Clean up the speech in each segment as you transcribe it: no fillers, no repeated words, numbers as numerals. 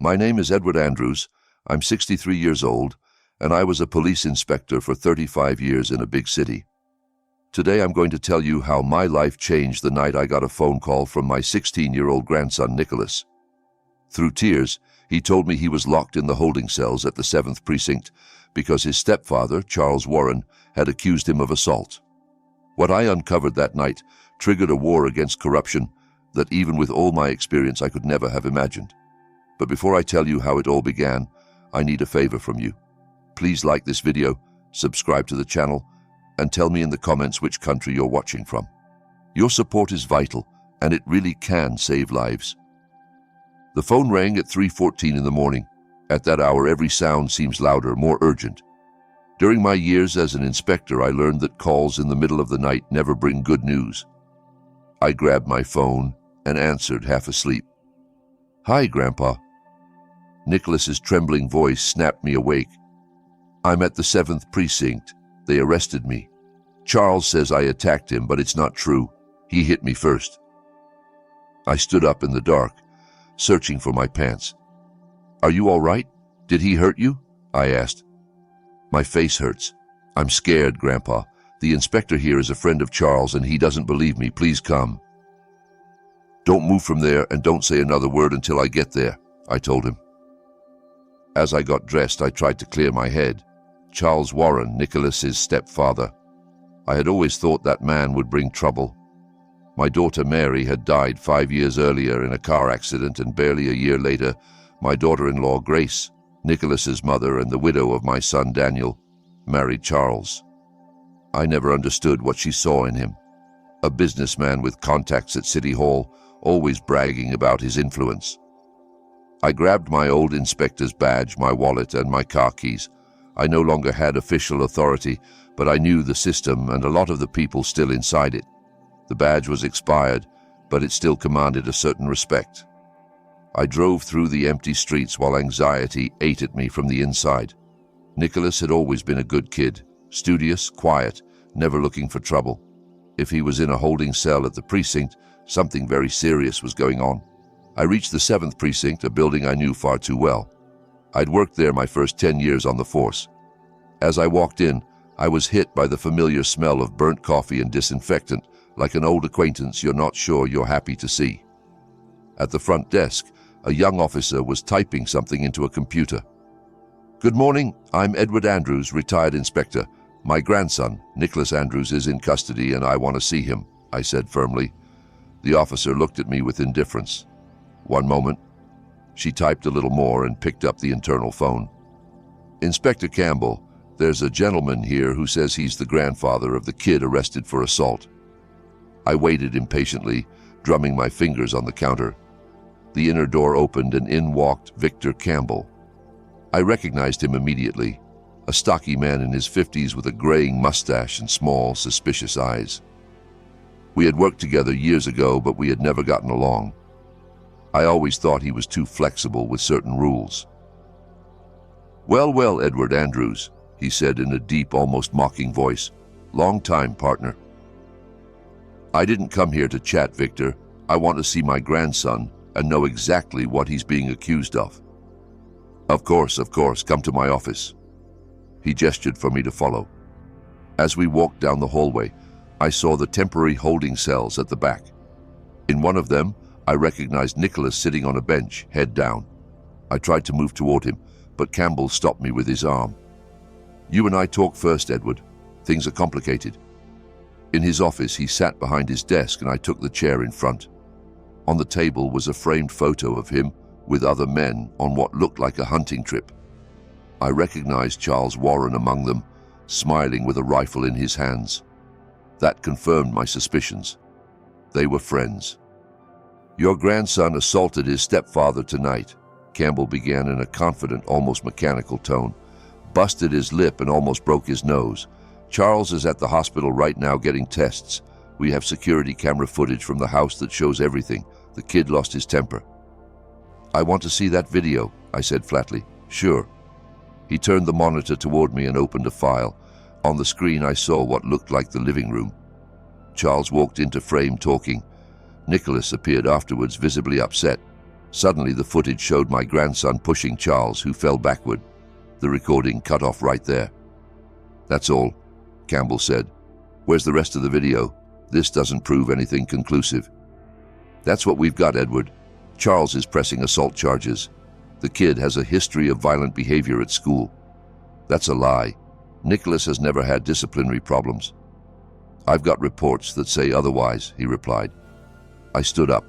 My name is Edward Andrews. I'm 63 years old, and I was a police inspector for 35 years in a big city. Today I'm going to tell you how my life changed the night I got a phone call from my 16-year-old grandson, Nicholas. Through tears, he told me he was locked in the holding cells at the 7th Precinct because his stepfather, Charles Warren, had accused him of assault. What I uncovered that night triggered a war against corruption that even with all my experience I could never have imagined. But before I tell you how it all began, I need a favor from you. Please like this video, subscribe to the channel, and tell me in the comments which country you're watching from. Your support is vital, and it really can save lives. The phone rang at 3:14 in the morning. At that hour, every sound seems louder, more urgent. During my years as an inspector, I learned that calls in the middle of the night never bring good news. I grabbed my phone and answered, half asleep. "Hi, Grandpa." Nicholas's trembling voice snapped me awake. "I'm at the 7th Precinct. They arrested me. Charles says I attacked him, but it's not true. He hit me first." I stood up in the dark, searching for my pants. "Are you all right? Did he hurt you?" I asked. "My face hurts. I'm scared, Grandpa. The inspector here is a friend of Charles, and he doesn't believe me. Please come." "Don't move from there, and don't say another word until I get there," I told him. As I got dressed, I tried to clear my head. Charles Warren, Nicholas's stepfather. I had always thought that man would bring trouble. My daughter Mary had died 5 years earlier in a car accident, and barely a year later, my daughter-in-law Grace, Nicholas's mother and the widow of my son Daniel, married Charles. I never understood what she saw in him. A businessman with contacts at City Hall, always bragging about his influence. I grabbed my old inspector's badge, my wallet, and my car keys. I no longer had official authority, but I knew the system and a lot of the people still inside it. The badge was expired, but it still commanded a certain respect. I drove through the empty streets while anxiety ate at me from the inside. Nicholas had always been a good kid, studious, quiet, never looking for trouble. If he was in a holding cell at the precinct, something very serious was going on. I reached the 7th Precinct, a building I knew far too well. I'd worked there my first 10 years on the force. As I walked in, I was hit by the familiar smell of burnt coffee and disinfectant, like an old acquaintance you're not sure you're happy to see. At the front desk, a young officer was typing something into a computer. "Good morning, I'm Edward Andrews, retired inspector. My grandson, Nicholas Andrews, is in custody and I want to see him," I said firmly. The officer looked at me with indifference. "One moment." She typed a little more and picked up the internal phone. "Inspector Campbell, there's a gentleman here who says he's the grandfather of the kid arrested for assault." I waited impatiently, drumming my fingers on the counter. The inner door opened and in walked Victor Campbell. I recognized him immediately, a stocky man in his 50s with a graying mustache and small, suspicious eyes. We had worked together years ago, but we had never gotten along. I always thought he was too flexible with certain rules. "Well, well, Edward Andrews," he said in a deep, almost mocking voice. "Long time, partner." "I didn't come here to chat, Victor. I want to see my grandson and know exactly what he's being accused of." Of course, come to my office." He gestured for me to follow. As we walked down the hallway, I saw the temporary holding cells at the back. In one of them, I recognized Nicholas sitting on a bench, head down. I tried to move toward him, but Campbell stopped me with his arm. "You and I talk first, Edward. Things are complicated." In his office, he sat behind his desk and I took the chair in front. On the table was a framed photo of him with other men on what looked like a hunting trip. I recognized Charles Warren among them, smiling with a rifle in his hands. That confirmed my suspicions. They were friends. "Your grandson assaulted his stepfather tonight," Campbell began in a confident, almost mechanical tone. "Busted his lip and almost broke his nose. Charles is at the hospital right now getting tests. We have security camera footage from the house that shows everything. The kid lost his temper." "I want to see that video," I said flatly. "Sure." He turned the monitor toward me and opened a file. On the screen I saw what looked like the living room. Charles walked into frame talking. Nicholas appeared afterwards, visibly upset. Suddenly, the footage showed my grandson pushing Charles, who fell backward. The recording cut off right there. "That's all," Campbell said. "Where's the rest of the video? This doesn't prove anything conclusive." "That's what we've got, Edward. Charles is pressing assault charges. The kid has a history of violent behavior at school." "That's a lie. Nicholas has never had disciplinary problems." "I've got reports that say otherwise," he replied. I stood up,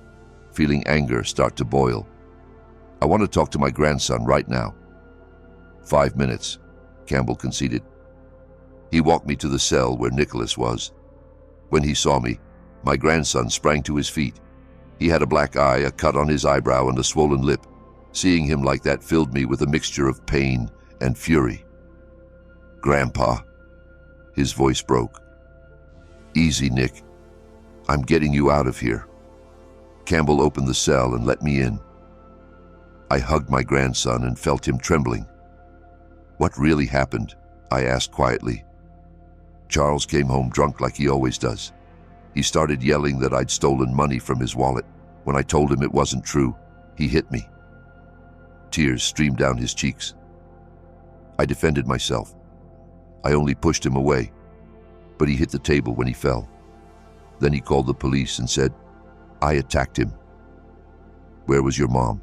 feeling anger start to boil. "I want to talk to my grandson right now." 5 minutes, Campbell conceded. He walked me to the cell where Nicholas was. When he saw me, my grandson sprang to his feet. He had a black eye, a cut on his eyebrow, and a swollen lip. Seeing him like that filled me with a mixture of pain and fury. "Grandpa," his voice broke. "Easy, Nick. I'm getting you out of here." Campbell opened the cell and let me in. I hugged my grandson and felt him trembling. "What really happened?" I asked quietly. "Charles came home drunk like he always does. He started yelling that I'd stolen money from his wallet. When I told him it wasn't true, he hit me." Tears streamed down his cheeks. I defended myself. I only pushed him away, but he hit the table when he fell. Then he called the police and said, "I attacked him." "Where was your mom?"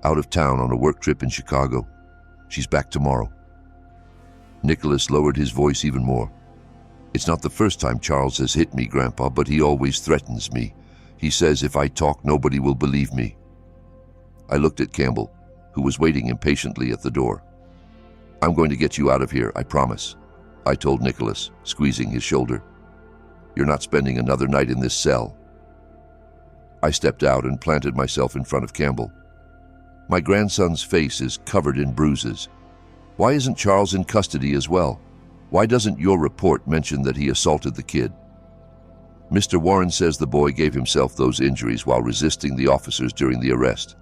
"Out of town on a work trip in Chicago. She's back tomorrow." Nicholas lowered his voice even more. "It's not the first time Charles has hit me, Grandpa, but he always threatens me. He says if I talk, nobody will believe me." I looked at Campbell, who was waiting impatiently at the door. "I'm going to get you out of here, I promise," I told Nicholas, squeezing his shoulder. "You're not spending another night in this cell." I stepped out and planted myself in front of Campbell. "My grandson's face is covered in bruises. Why isn't Charles in custody as well? Why doesn't your report mention that he assaulted the kid?" "Mr. Warren says the boy gave himself those injuries while resisting the officers during the arrest.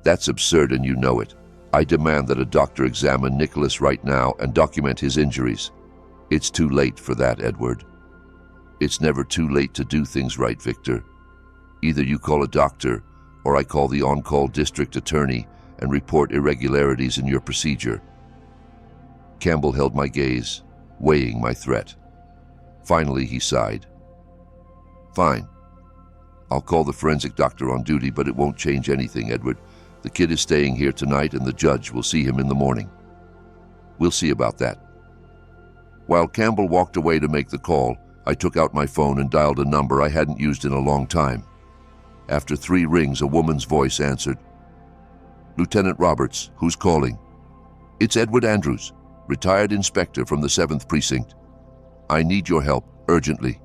That's absurd and you know it. I demand that a doctor examine Nicholas right now and document his injuries." "It's too late for that, Edward." "It's never too late to do things right, Victor. Either you call a doctor or I call the on-call district attorney and report irregularities in your procedure." Campbell held my gaze, weighing my threat. Finally, he sighed. "Fine. I'll call the forensic doctor on duty, but it won't change anything, Edward. The kid is staying here tonight and the judge will see him in the morning." "We'll see about that." While Campbell walked away to make the call, I took out my phone and dialed a number I hadn't used in a long time. After 3 rings, a woman's voice answered. "Lieutenant Roberts, who's calling?" "It's Edward Andrews, retired inspector from the 7th Precinct. I need your help, urgently."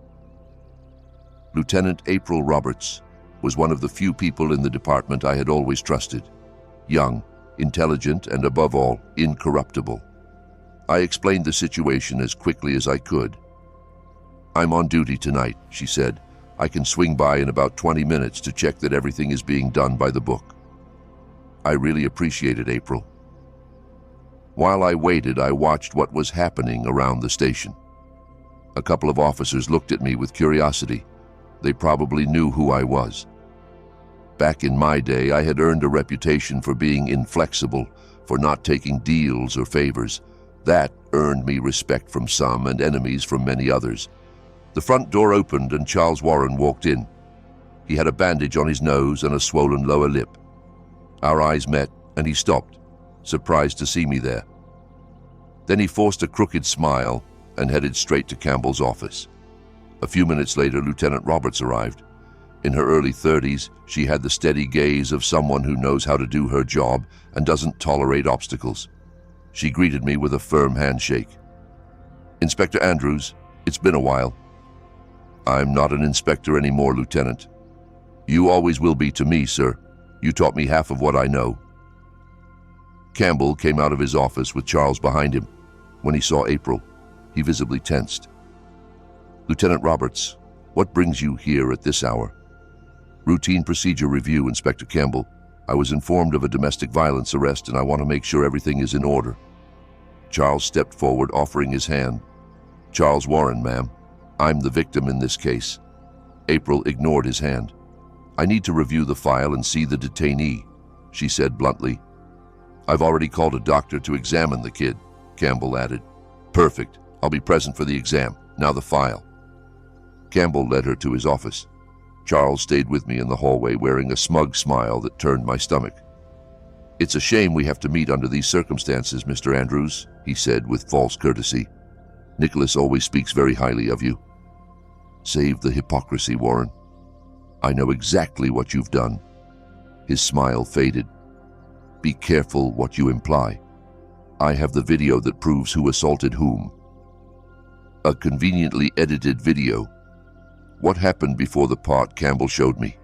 Lieutenant April Roberts was one of the few people in the department I had always trusted. Young, intelligent, and above all, incorruptible. I explained the situation as quickly as I could. "I'm on duty tonight," she said. "I can swing by in about 20 minutes to check that everything is being done by the book." I really appreciated April. While I waited, I watched what was happening around the station. A couple of officers looked at me with curiosity. They probably knew who I was. Back in my day, I had earned a reputation for being inflexible, for not taking deals or favors. That earned me respect from some and enemies from many others. The front door opened and Charles Warren walked in. He had a bandage on his nose and a swollen lower lip. Our eyes met and he stopped, surprised to see me there. Then he forced a crooked smile and headed straight to Campbell's office. A few minutes later, Lieutenant Roberts arrived. In her early 30s, she had the steady gaze of someone who knows how to do her job and doesn't tolerate obstacles. She greeted me with a firm handshake. "Inspector Andrews, it's been a while." "I'm not an inspector anymore, Lieutenant." "You always will be to me, sir. You taught me half of what I know." Campbell came out of his office with Charles behind him. When he saw April, he visibly tensed. "Lieutenant Roberts, what brings you here at this hour?" "Routine procedure review, Inspector Campbell. I was informed of a domestic violence arrest and I want to make sure everything is in order." Charles stepped forward, offering his hand. "Charles Warren, ma'am. I'm the victim in this case." April ignored his hand. I need to review the file and see the detainee, she said bluntly. I've already called a doctor to examine the kid, Campbell added. Perfect. I'll be present for the exam. Now the file. Campbell led her to his office. Charles stayed with me in the hallway wearing a smug smile that turned my stomach. It's a shame we have to meet under these circumstances, Mr. Andrews, he said with false courtesy. Nicholas always speaks very highly of you. Save the hypocrisy, Warren. I know exactly what you've done. His smile faded. Be careful what you imply. I have the video that proves who assaulted whom. A conveniently edited video. What happened before the part Campbell showed me?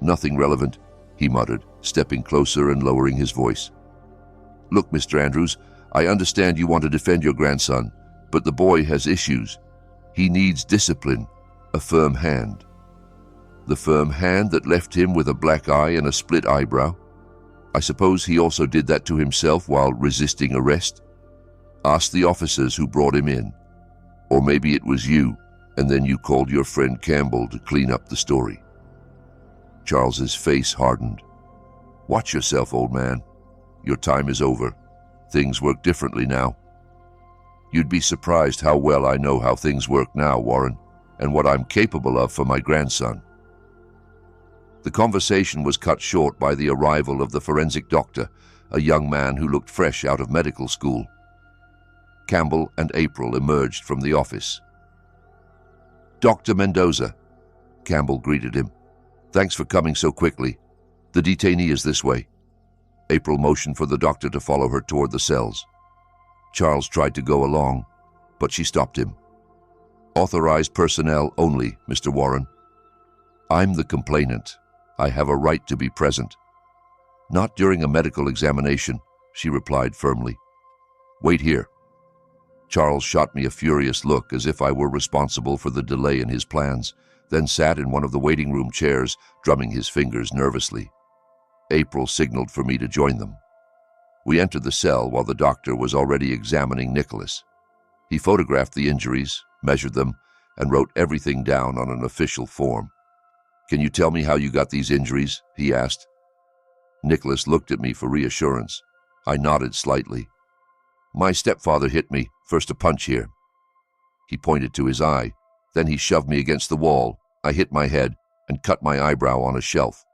Nothing relevant, he muttered, stepping closer and lowering his voice. Look, Mr. Andrews, I understand you want to defend your grandson, but the boy has issues. He needs discipline, a firm hand. The firm hand that left him with a black eye and a split eyebrow? I suppose he also did that to himself while resisting arrest? Ask the officers who brought him in. Or maybe it was you, and then you called your friend Campbell to clean up the story. Charles's face hardened. Watch yourself, old man. Your time is over. Things work differently now. You'd be surprised how well I know how things work now, Warren, and what I'm capable of for my grandson. The conversation was cut short by the arrival of the forensic doctor, a young man who looked fresh out of medical school. Campbell and April emerged from the office. Dr. Mendoza, Campbell greeted him. Thanks for coming so quickly. The detainee is this way. April motioned for the doctor to follow her toward the cells. Charles tried to go along, but she stopped him. Authorized personnel only, Mr. Warren. I'm the complainant. I have a right to be present. Not during a medical examination, she replied firmly. Wait here. Charles shot me a furious look as if I were responsible for the delay in his plans, then sat in one of the waiting room chairs, drumming his fingers nervously. April signaled for me to join them. We entered the cell while the doctor was already examining Nicholas. He photographed the injuries, measured them, and wrote everything down on an official form. Can you tell me how you got these injuries? He asked. Nicholas looked at me for reassurance. I nodded slightly. My stepfather hit me, first a punch here. He pointed to his eye. Then he shoved me against the wall. I hit my head and cut my eyebrow on a shelf.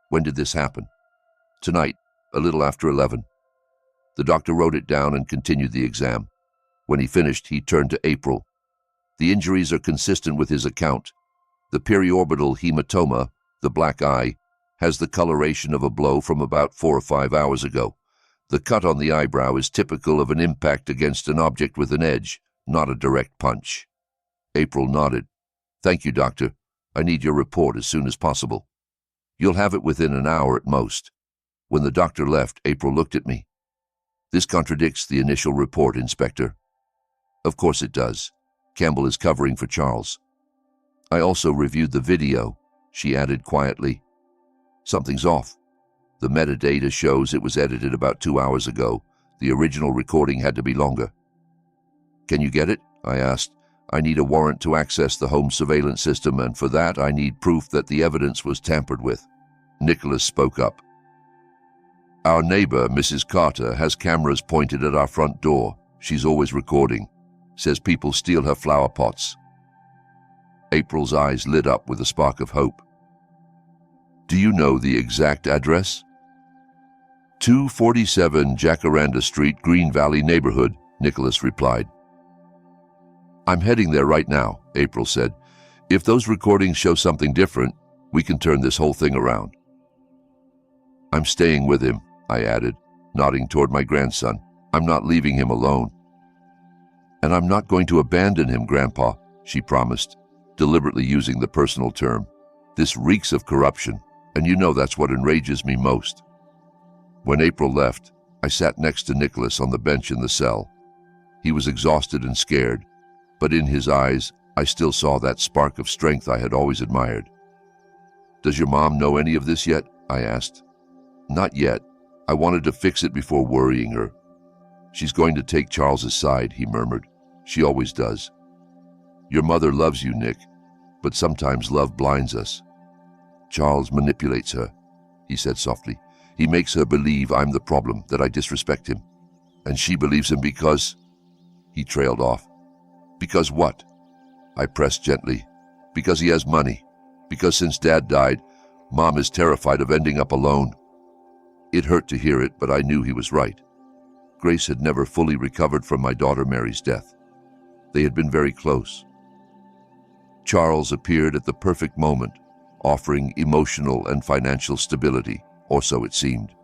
When did this happen? Tonight, a little after 11. The doctor wrote it down and continued the exam. When he finished, he turned to April. The injuries are consistent with his account. The periorbital hematoma, the black eye, has the coloration of a blow from about 4 or 5 hours ago. The cut on the eyebrow is typical of an impact against an object with an edge, not a direct punch. April nodded. Thank you, doctor. I need your report as soon as possible. You'll have it within an hour at most. When the doctor left, April looked at me. This contradicts the initial report, Inspector. Of course it does. Campbell is covering for Charles. I also reviewed the video, she added quietly. Something's off. The metadata shows it was edited about 2 hours ago. The original recording had to be longer. Can you get it? I asked. I need a warrant to access the home surveillance system, and for that I need proof that the evidence was tampered with. Nicholas spoke up. Our neighbor, Mrs. Carter, has cameras pointed at our front door. She's always recording. Says people steal her flower pots. April's eyes lit up with a spark of hope. Do you know the exact address? 247 Jacaranda Street, Green Valley neighborhood, Nicholas replied. I'm heading there right now, April said. If those recordings show something different, we can turn this whole thing around. I'm staying with him, I added, nodding toward my grandson. I'm not leaving him alone. And I'm not going to abandon him, Grandpa, she promised, deliberately using the personal term. This reeks of corruption, and you know that's what enrages me most. When April left, I sat next to Nicholas on the bench in the cell. He was exhausted and scared, but in his eyes, I still saw that spark of strength I had always admired. Does your mom know any of this yet? I asked. Not yet. I wanted to fix it before worrying her. She's going to take Charles's side, he murmured. She always does. Your mother loves you, Nick, but sometimes love blinds us. Charles manipulates her, he said softly. He makes her believe I'm the problem, that I disrespect him. And she believes him because... He trailed off. Because what? I pressed gently. Because he has money. Because since Dad died, Mom is terrified of ending up alone. It hurt to hear it, but I knew he was right. Grace had never fully recovered from my daughter Mary's death. They had been very close. Charles appeared at the perfect moment, offering emotional and financial stability, or so it seemed.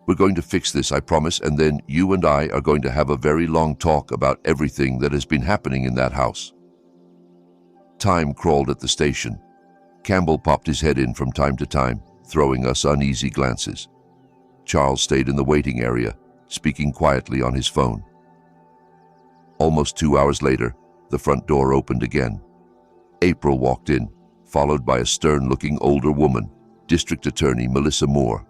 We're going to fix this, I promise, and then you and I are going to have a very long talk about everything that has been happening in that house. Time crawled at the station. Campbell popped his head in from time to time, throwing us uneasy glances. Charles stayed in the waiting area, speaking quietly on his phone. Almost 2 hours later, the front door opened again. April walked in, followed by a stern-looking older woman, District Attorney Melissa Moore.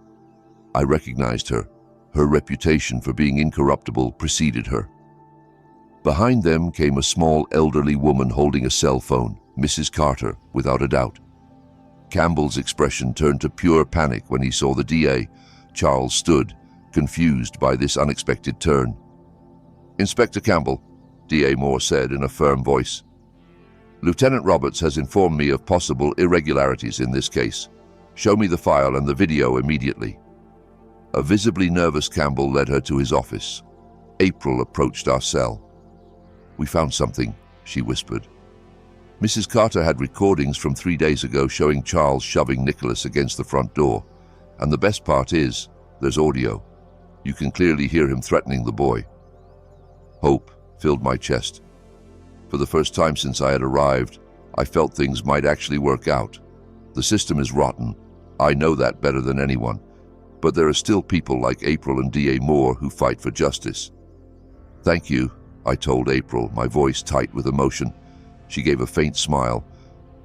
I recognized her. Her reputation for being incorruptible preceded her. Behind them came a small elderly woman holding a cell phone, Mrs. Carter, without a doubt. Campbell's expression turned to pure panic when he saw the DA. Charles stood, confused by this unexpected turn. "Inspector Campbell," DA Moore said in a firm voice. "Lieutenant Roberts has informed me of possible irregularities in this case. Show me the file and the video immediately." A visibly nervous Campbell led her to his office. April approached our cell. "We found something," she whispered. Mrs. Carter had recordings from 3 days ago showing Charles shoving Nicholas against the front door. And the best part is, there's audio. You can clearly hear him threatening the boy. Hope filled my chest. For the first time since I had arrived, I felt things might actually work out. The system is rotten. I know that better than anyone. But there are still people like April and DA Moore who fight for justice. "Thank you," I told April, my voice tight with emotion. She gave a faint smile.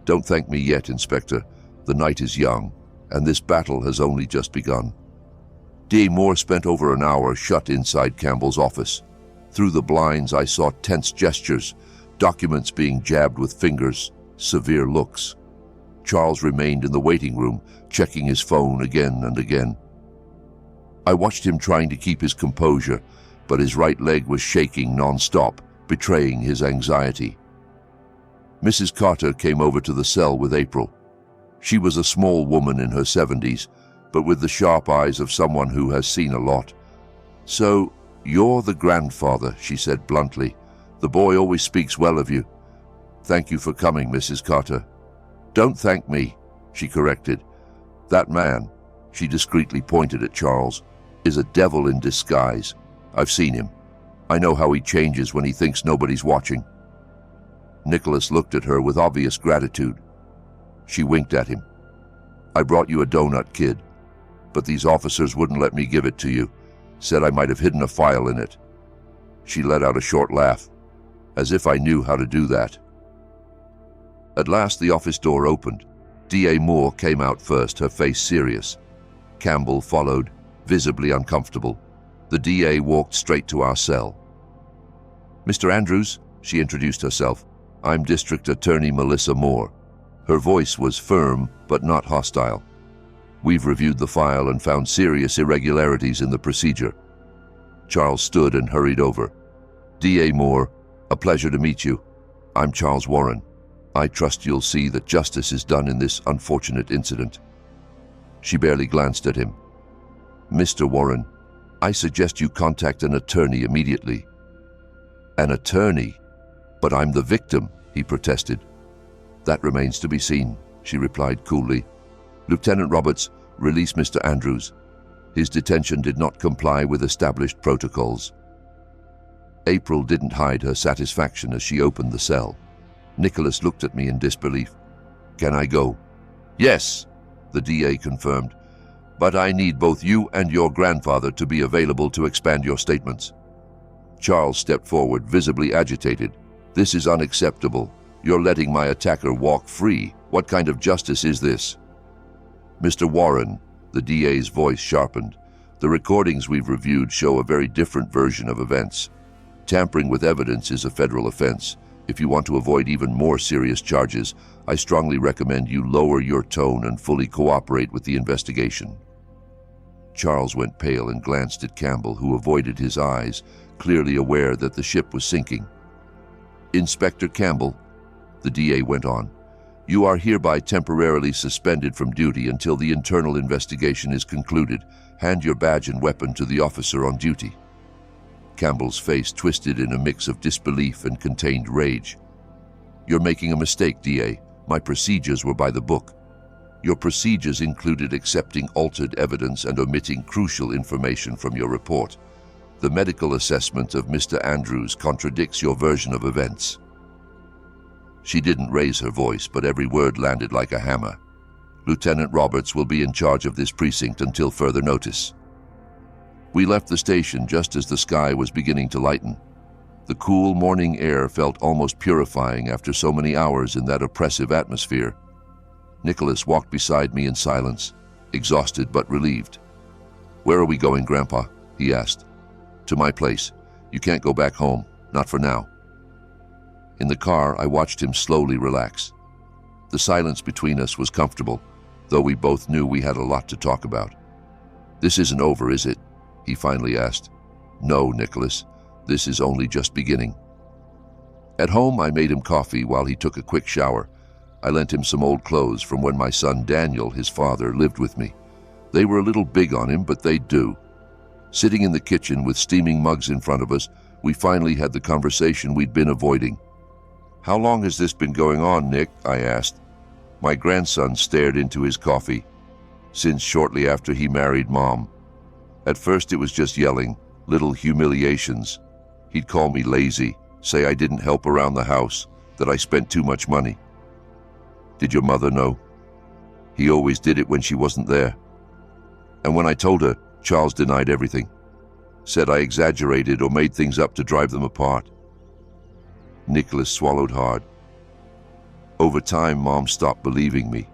"Don't thank me yet, Inspector. The night is young, and this battle has only just begun." DA Moore spent over an hour shut inside Campbell's office. Through the blinds I saw tense gestures, documents being jabbed with fingers, severe looks. Charles remained in the waiting room, checking his phone again and again. I watched him trying to keep his composure, but his right leg was shaking non-stop, betraying his anxiety. Mrs. Carter came over to the cell with April. She was a small woman in her 70s, but with the sharp eyes of someone who has seen a lot. "So, you're the grandfather," she said bluntly. "The boy always speaks well of you." "Thank you for coming, Mrs. Carter." "Don't thank me," she corrected. "That man," she discreetly pointed at Charles, "is a devil in disguise. I've seen him. I know how he changes when he thinks nobody's watching." Nicholas looked at her with obvious gratitude. She winked at him. "I brought you a donut, kid, but these officers wouldn't let me give it to you. Said I might have hidden a file in it." She let out a short laugh, as if I knew how to do that. At last the office door opened. DA Moore came out first, her face serious. Campbell followed, visibly uncomfortable. The DA walked straight to our cell. "Mr. Andrews," she introduced herself. "I'm District Attorney Melissa Moore." Her voice was firm, but not hostile. "We've reviewed the file and found serious irregularities in the procedure." Charles stood and hurried over. "DA Moore, a pleasure to meet you. I'm Charles Warren. I trust you'll see that justice is done in this unfortunate incident." She barely glanced at him. "Mr. Warren, I suggest you contact an attorney immediately." "An attorney? But I'm the victim," he protested. "That remains to be seen," she replied coolly. "Lieutenant Roberts, release Mr. Andrews. His detention did not comply with established protocols." April didn't hide her satisfaction as she opened the cell. Nicholas looked at me in disbelief. "Can I go?" "Yes," the DA confirmed. "But I need both you and your grandfather to be available to expand your statements." Charles stepped forward, visibly agitated. "This is unacceptable. You're letting my attacker walk free. What kind of justice is this?" "Mr. Warren," the DA's voice sharpened, "the recordings we've reviewed show a very different version of events. Tampering with evidence is a federal offense, If you want to avoid even more serious charges, I strongly recommend you lower your tone and fully cooperate with the investigation." Charles went pale and glanced at Campbell, who avoided his eyes, clearly aware that the ship was sinking. "Inspector Campbell," the DA went on, "you are hereby temporarily suspended from duty until the internal investigation is concluded. Hand your badge and weapon to the officer on duty." Campbell's face twisted in a mix of disbelief and contained rage. "You're making a mistake, DA. My procedures were by the book. Your procedures included accepting altered evidence and omitting crucial information from your report. The medical assessment of Mr. Andrews contradicts your version of events." She didn't raise her voice, but every word landed like a hammer. "Lieutenant Roberts will be in charge of this precinct until further notice." We left the station just as the sky was beginning to lighten. The cool morning air felt almost purifying after so many hours in that oppressive atmosphere. Nicholas walked beside me in silence, exhausted but relieved. "Where are we going, Grandpa?" he asked. "To my place. You can't go back home, not for now." In the car, I watched him slowly relax. The silence between us was comfortable, though we both knew we had a lot to talk about. "This isn't over, is it?" he finally asked. "No, Nicholas. This is only just beginning." At home, I made him coffee while he took a quick shower. I lent him some old clothes from when my son Daniel, his father, lived with me. They were a little big on him, but they'd do. Sitting in the kitchen with steaming mugs in front of us, we finally had the conversation we'd been avoiding. "How long has this been going on, Nick?" I asked. My grandson stared into his coffee. "Since shortly after he married Mom. At first it was just yelling, little humiliations. He'd call me lazy, say I didn't help around the house, that I spent too much money." "Did your mother know?" "He always did it when she wasn't there. And when I told her, Charles denied everything. Said I exaggerated or made things up to drive them apart." Nicholas swallowed hard. "Over time, Mom stopped believing me."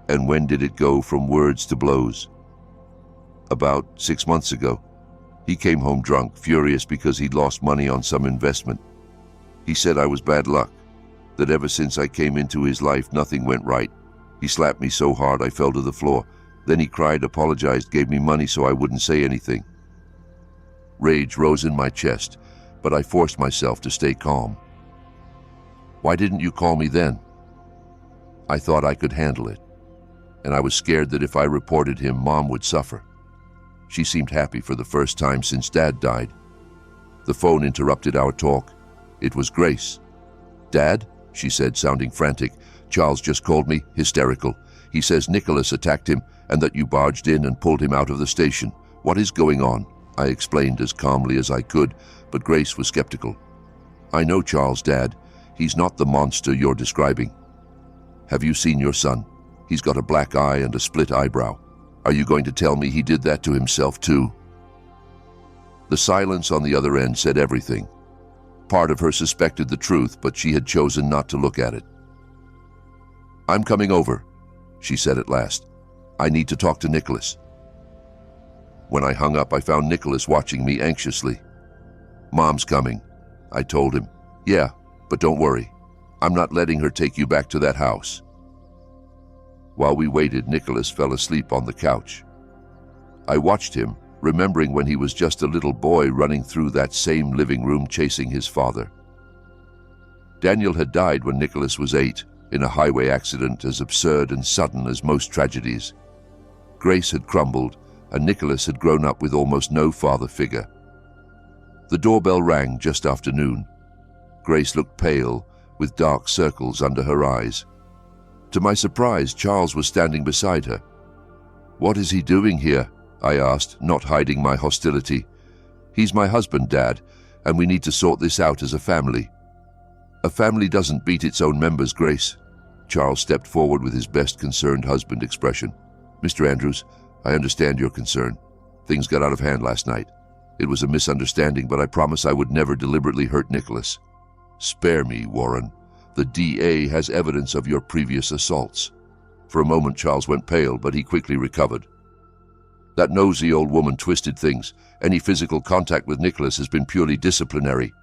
"And when did it go from words to blows?" "About 6 months ago. He came home drunk, furious because he'd lost money on some investment. He said I was bad luck, that ever since I came into his life, nothing went right. He slapped me so hard I fell to the floor. Then he cried, apologized, gave me money so I wouldn't say anything." Rage rose in my chest, but I forced myself to stay calm. "Why didn't you call me then?" "I thought I could handle it, and I was scared that if I reported him, Mom would suffer." She seemed happy for the first time since Dad died. The phone interrupted our talk. It was Grace. "Dad," she said, sounding frantic, "Charles just called me, hysterical. He says Nicholas attacked him and that you barged in and pulled him out of the station. What is going on?" I explained as calmly as I could, but Grace was skeptical. "I know Charles, Dad. He's not the monster you're describing. Have you seen your son? He's got a black eye and a split eyebrow. Are you going to tell me he did that to himself too?" The silence on the other end said everything. Part of her suspected the truth, but she had chosen not to look at it. "I'm coming over," she said at last. "I need to talk to Nicholas." When I hung up, I found Nicholas watching me anxiously. "Mom's coming," I told him. "Yeah, but don't worry. I'm not letting her take you back to that house." While we waited, Nicholas fell asleep on the couch. I watched him, remembering when he was just a little boy running through that same living room chasing his father. Daniel had died when Nicholas was 8, in a highway accident as absurd and sudden as most tragedies. Grace had crumbled, and Nicholas had grown up with almost no father figure. The doorbell rang just after noon. Grace looked pale, with dark circles under her eyes. To my surprise, Charles was standing beside her. "What is he doing here?" I asked, not hiding my hostility. "He's my husband, Dad, and we need to sort this out as a family." "A family doesn't beat its own members, Grace." Charles stepped forward with his best concerned husband expression. "Mr. Andrews, I understand your concern. Things got out of hand last night. It was a misunderstanding, but I promise I would never deliberately hurt Nicholas." "Spare me, Warren. The DA has evidence of your previous assaults." For a moment, Charles went pale, but he quickly recovered. "That nosy old woman twisted things. Any physical contact with Nicholas has been purely disciplinary."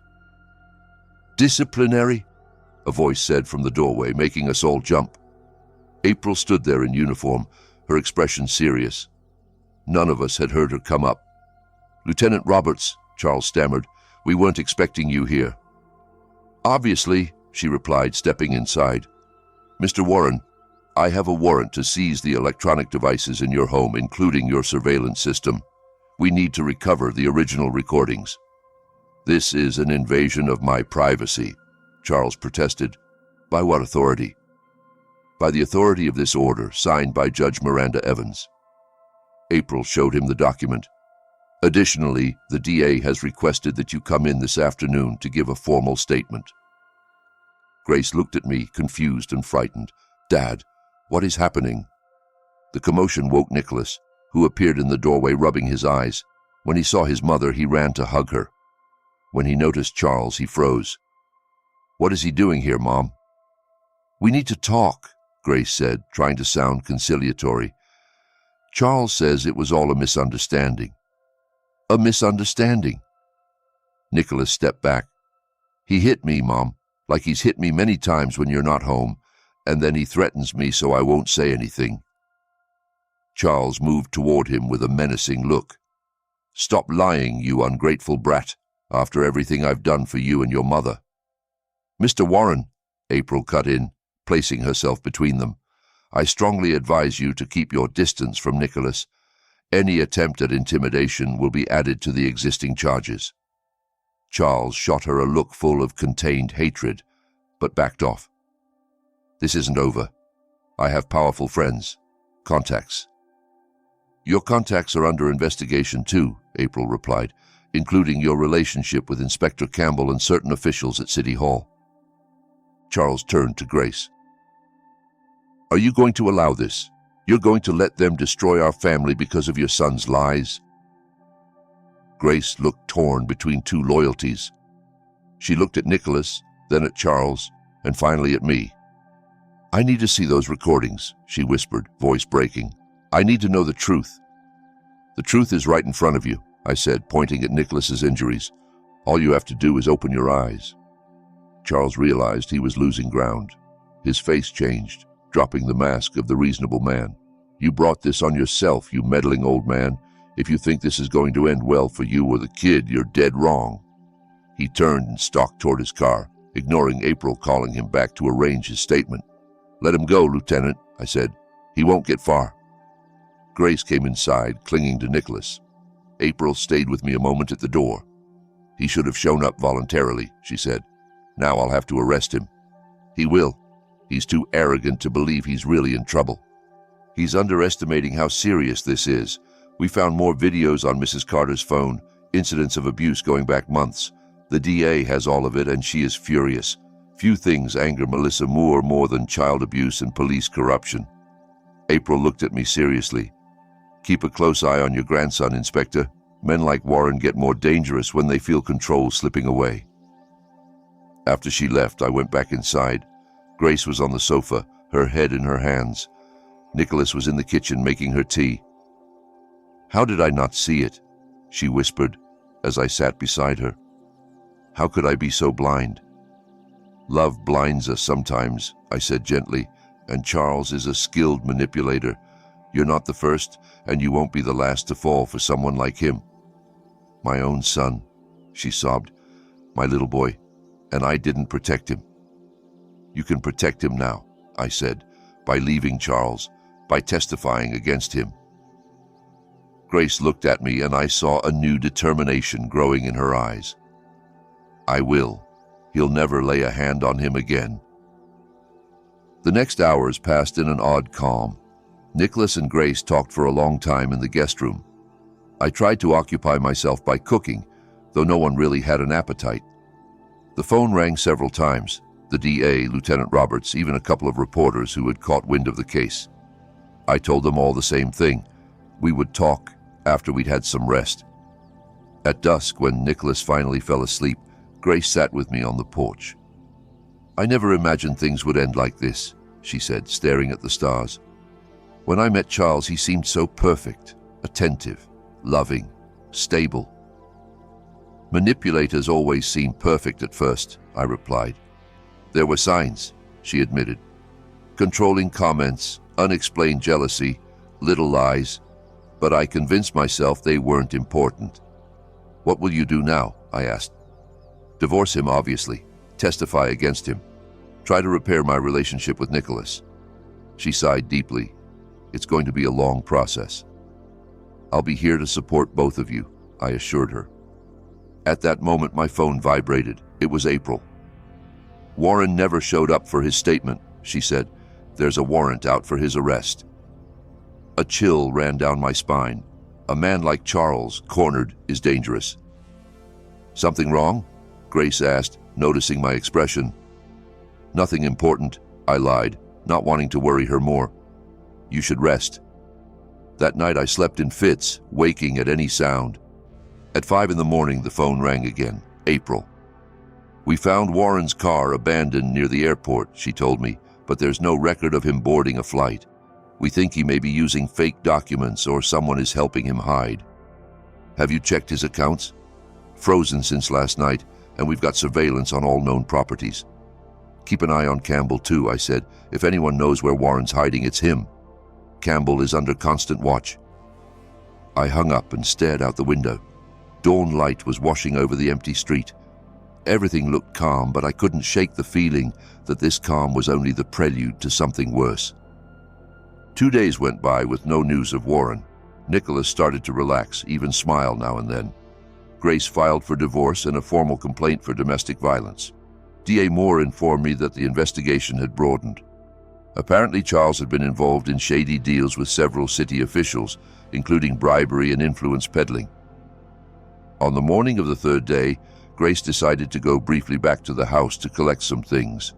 Disciplinary? A voice said from the doorway, making us all jump. April stood there in uniform, her expression serious. None of us had heard her come up. "Lieutenant Roberts," Charles stammered, "we weren't expecting you here." "Obviously," she replied, stepping inside. "Mr. Warren, I have a warrant to seize the electronic devices in your home, including your surveillance system. We need to recover the original recordings." "This is an invasion of my privacy," Charles protested. "By what authority?" "By the authority of this order, signed by Judge Miranda Evans." April showed him the document. "Additionally, the DA has requested that you come in this afternoon to give a formal statement." Grace looked at me, confused and frightened. "Dad, what is happening?" The commotion woke Nicholas, who appeared in the doorway rubbing his eyes. When he saw his mother, he ran to hug her. When he noticed Charles, he froze. "What is he doing here, Mom?" "We need to talk," Grace said, trying to sound conciliatory. "Charles says it was all a misunderstanding." "A misunderstanding?" Nicholas stepped back. "He hit me, Mom, like he's hit me many times when you're not home, and then he threatens me so I won't say anything." Charles moved toward him with a menacing look. "Stop lying, you ungrateful brat, after everything I've done for you and your mother." "Mr. Warren," April cut in, placing herself between them, "I strongly advise you to keep your distance from Nicholas. Any attempt at intimidation will be added to the existing charges." Charles shot her a look full of contained hatred, but backed off. "This isn't over. I have powerful friends, contacts." "Your contacts are under investigation too," April replied, "including your relationship with Inspector Campbell and certain officials at City Hall." Charles turned to Grace. "Are you going to allow this? You're going to let them destroy our family because of your son's lies?" Grace looked torn between two loyalties. She looked at Nicholas, then at Charles, and finally at me. "I need to see those recordings," she whispered, voice breaking. "I need to know the truth." "The truth is right in front of you," I said, pointing at Nicholas's injuries. "All you have to do is open your eyes." Charles realized he was losing ground. His face changed, dropping the mask of the reasonable man. "You brought this on yourself, you meddling old man. If you think this is going to end well for you or the kid, you're dead wrong." He turned and stalked toward his car, ignoring April calling him back to arrange his statement. "Let him go, Lieutenant," I said. "He won't get far." Grace came inside, clinging to Nicholas. April stayed with me a moment at the door. "He should have shown up voluntarily," she said. "Now I'll have to arrest him." "He will. He's too arrogant to believe he's really in trouble. He's underestimating how serious this is. We found more videos on Mrs. Carter's phone, incidents of abuse going back months. The DA has all of it, and she is furious. Few things anger Melissa Moore more than child abuse and police corruption." April looked at me seriously. "Keep a close eye on your grandson, Inspector. Men like Warren get more dangerous when they feel control slipping away." After she left, I went back inside. Grace was on the sofa, her head in her hands. Nicholas was in the kitchen making her tea. "How did I not see it?" she whispered as I sat beside her. "How could I be so blind?" "Love blinds us sometimes," I said gently, "and Charles is a skilled manipulator. You're not the first, and you won't be the last to fall for someone like him." "My own son," she sobbed, "my little boy, and I didn't protect him." "You can protect him now," I said, "by leaving Charles, by testifying against him." Grace looked at me, and I saw a new determination growing in her eyes. "I will. He'll never lay a hand on him again." The next hours passed in an odd calm. Nicholas and Grace talked for a long time in the guest room. I tried to occupy myself by cooking, though no one really had an appetite. The phone rang several times. The DA, Lieutenant Roberts, even a couple of reporters who had caught wind of the case. I told them all the same thing. We would talk after we'd had some rest. At dusk, when Nicholas finally fell asleep, Grace sat with me on the porch. "I never imagined things would end like this," she said, staring at the stars. "When I met Charles, he seemed so perfect, attentive, loving, stable. Manipulators always seem perfect at first, I replied. There were signs, she admitted. Controlling comments, unexplained jealousy, little lies, but I convinced myself they weren't important. What will you do now? I asked. Divorce him, obviously. Testify against him. Try to repair my relationship with Nicholas. She sighed deeply. It's going to be a long process. I'll be here to support both of you, I assured her. At that moment, my phone vibrated. It was April. Warren never showed up for his statement, she said. There's a warrant out for his arrest. A chill ran down my spine. A man like Charles, cornered, is dangerous. Something wrong? Grace asked, noticing my expression. Nothing important, I lied, not wanting to worry her more. You should rest. That night I slept in fits, waking at any sound. At 5 a.m, the phone rang again. April. We found Warren's car abandoned near the airport, she told me, but there's no record of him boarding a flight. We think he may be using fake documents or someone is helping him hide. Have you checked his accounts? Frozen since last night, and we've got surveillance on all known properties. Keep an eye on Campbell too, I said. If anyone knows where Warren's hiding, it's him. Campbell is under constant watch. I hung up and stared out the window. Dawn light was washing over the empty street. Everything looked calm, but I couldn't shake the feeling that this calm was only the prelude to something worse. 2 days went by with no news of Warren. Nicholas started to relax, even smile now and then. Grace filed for divorce and a formal complaint for domestic violence. D.A. Moore informed me that the investigation had broadened. Apparently Charles had been involved in shady deals with several city officials, including bribery and influence peddling. On the morning of the 3rd day, Grace decided to go briefly back to the house to collect some things.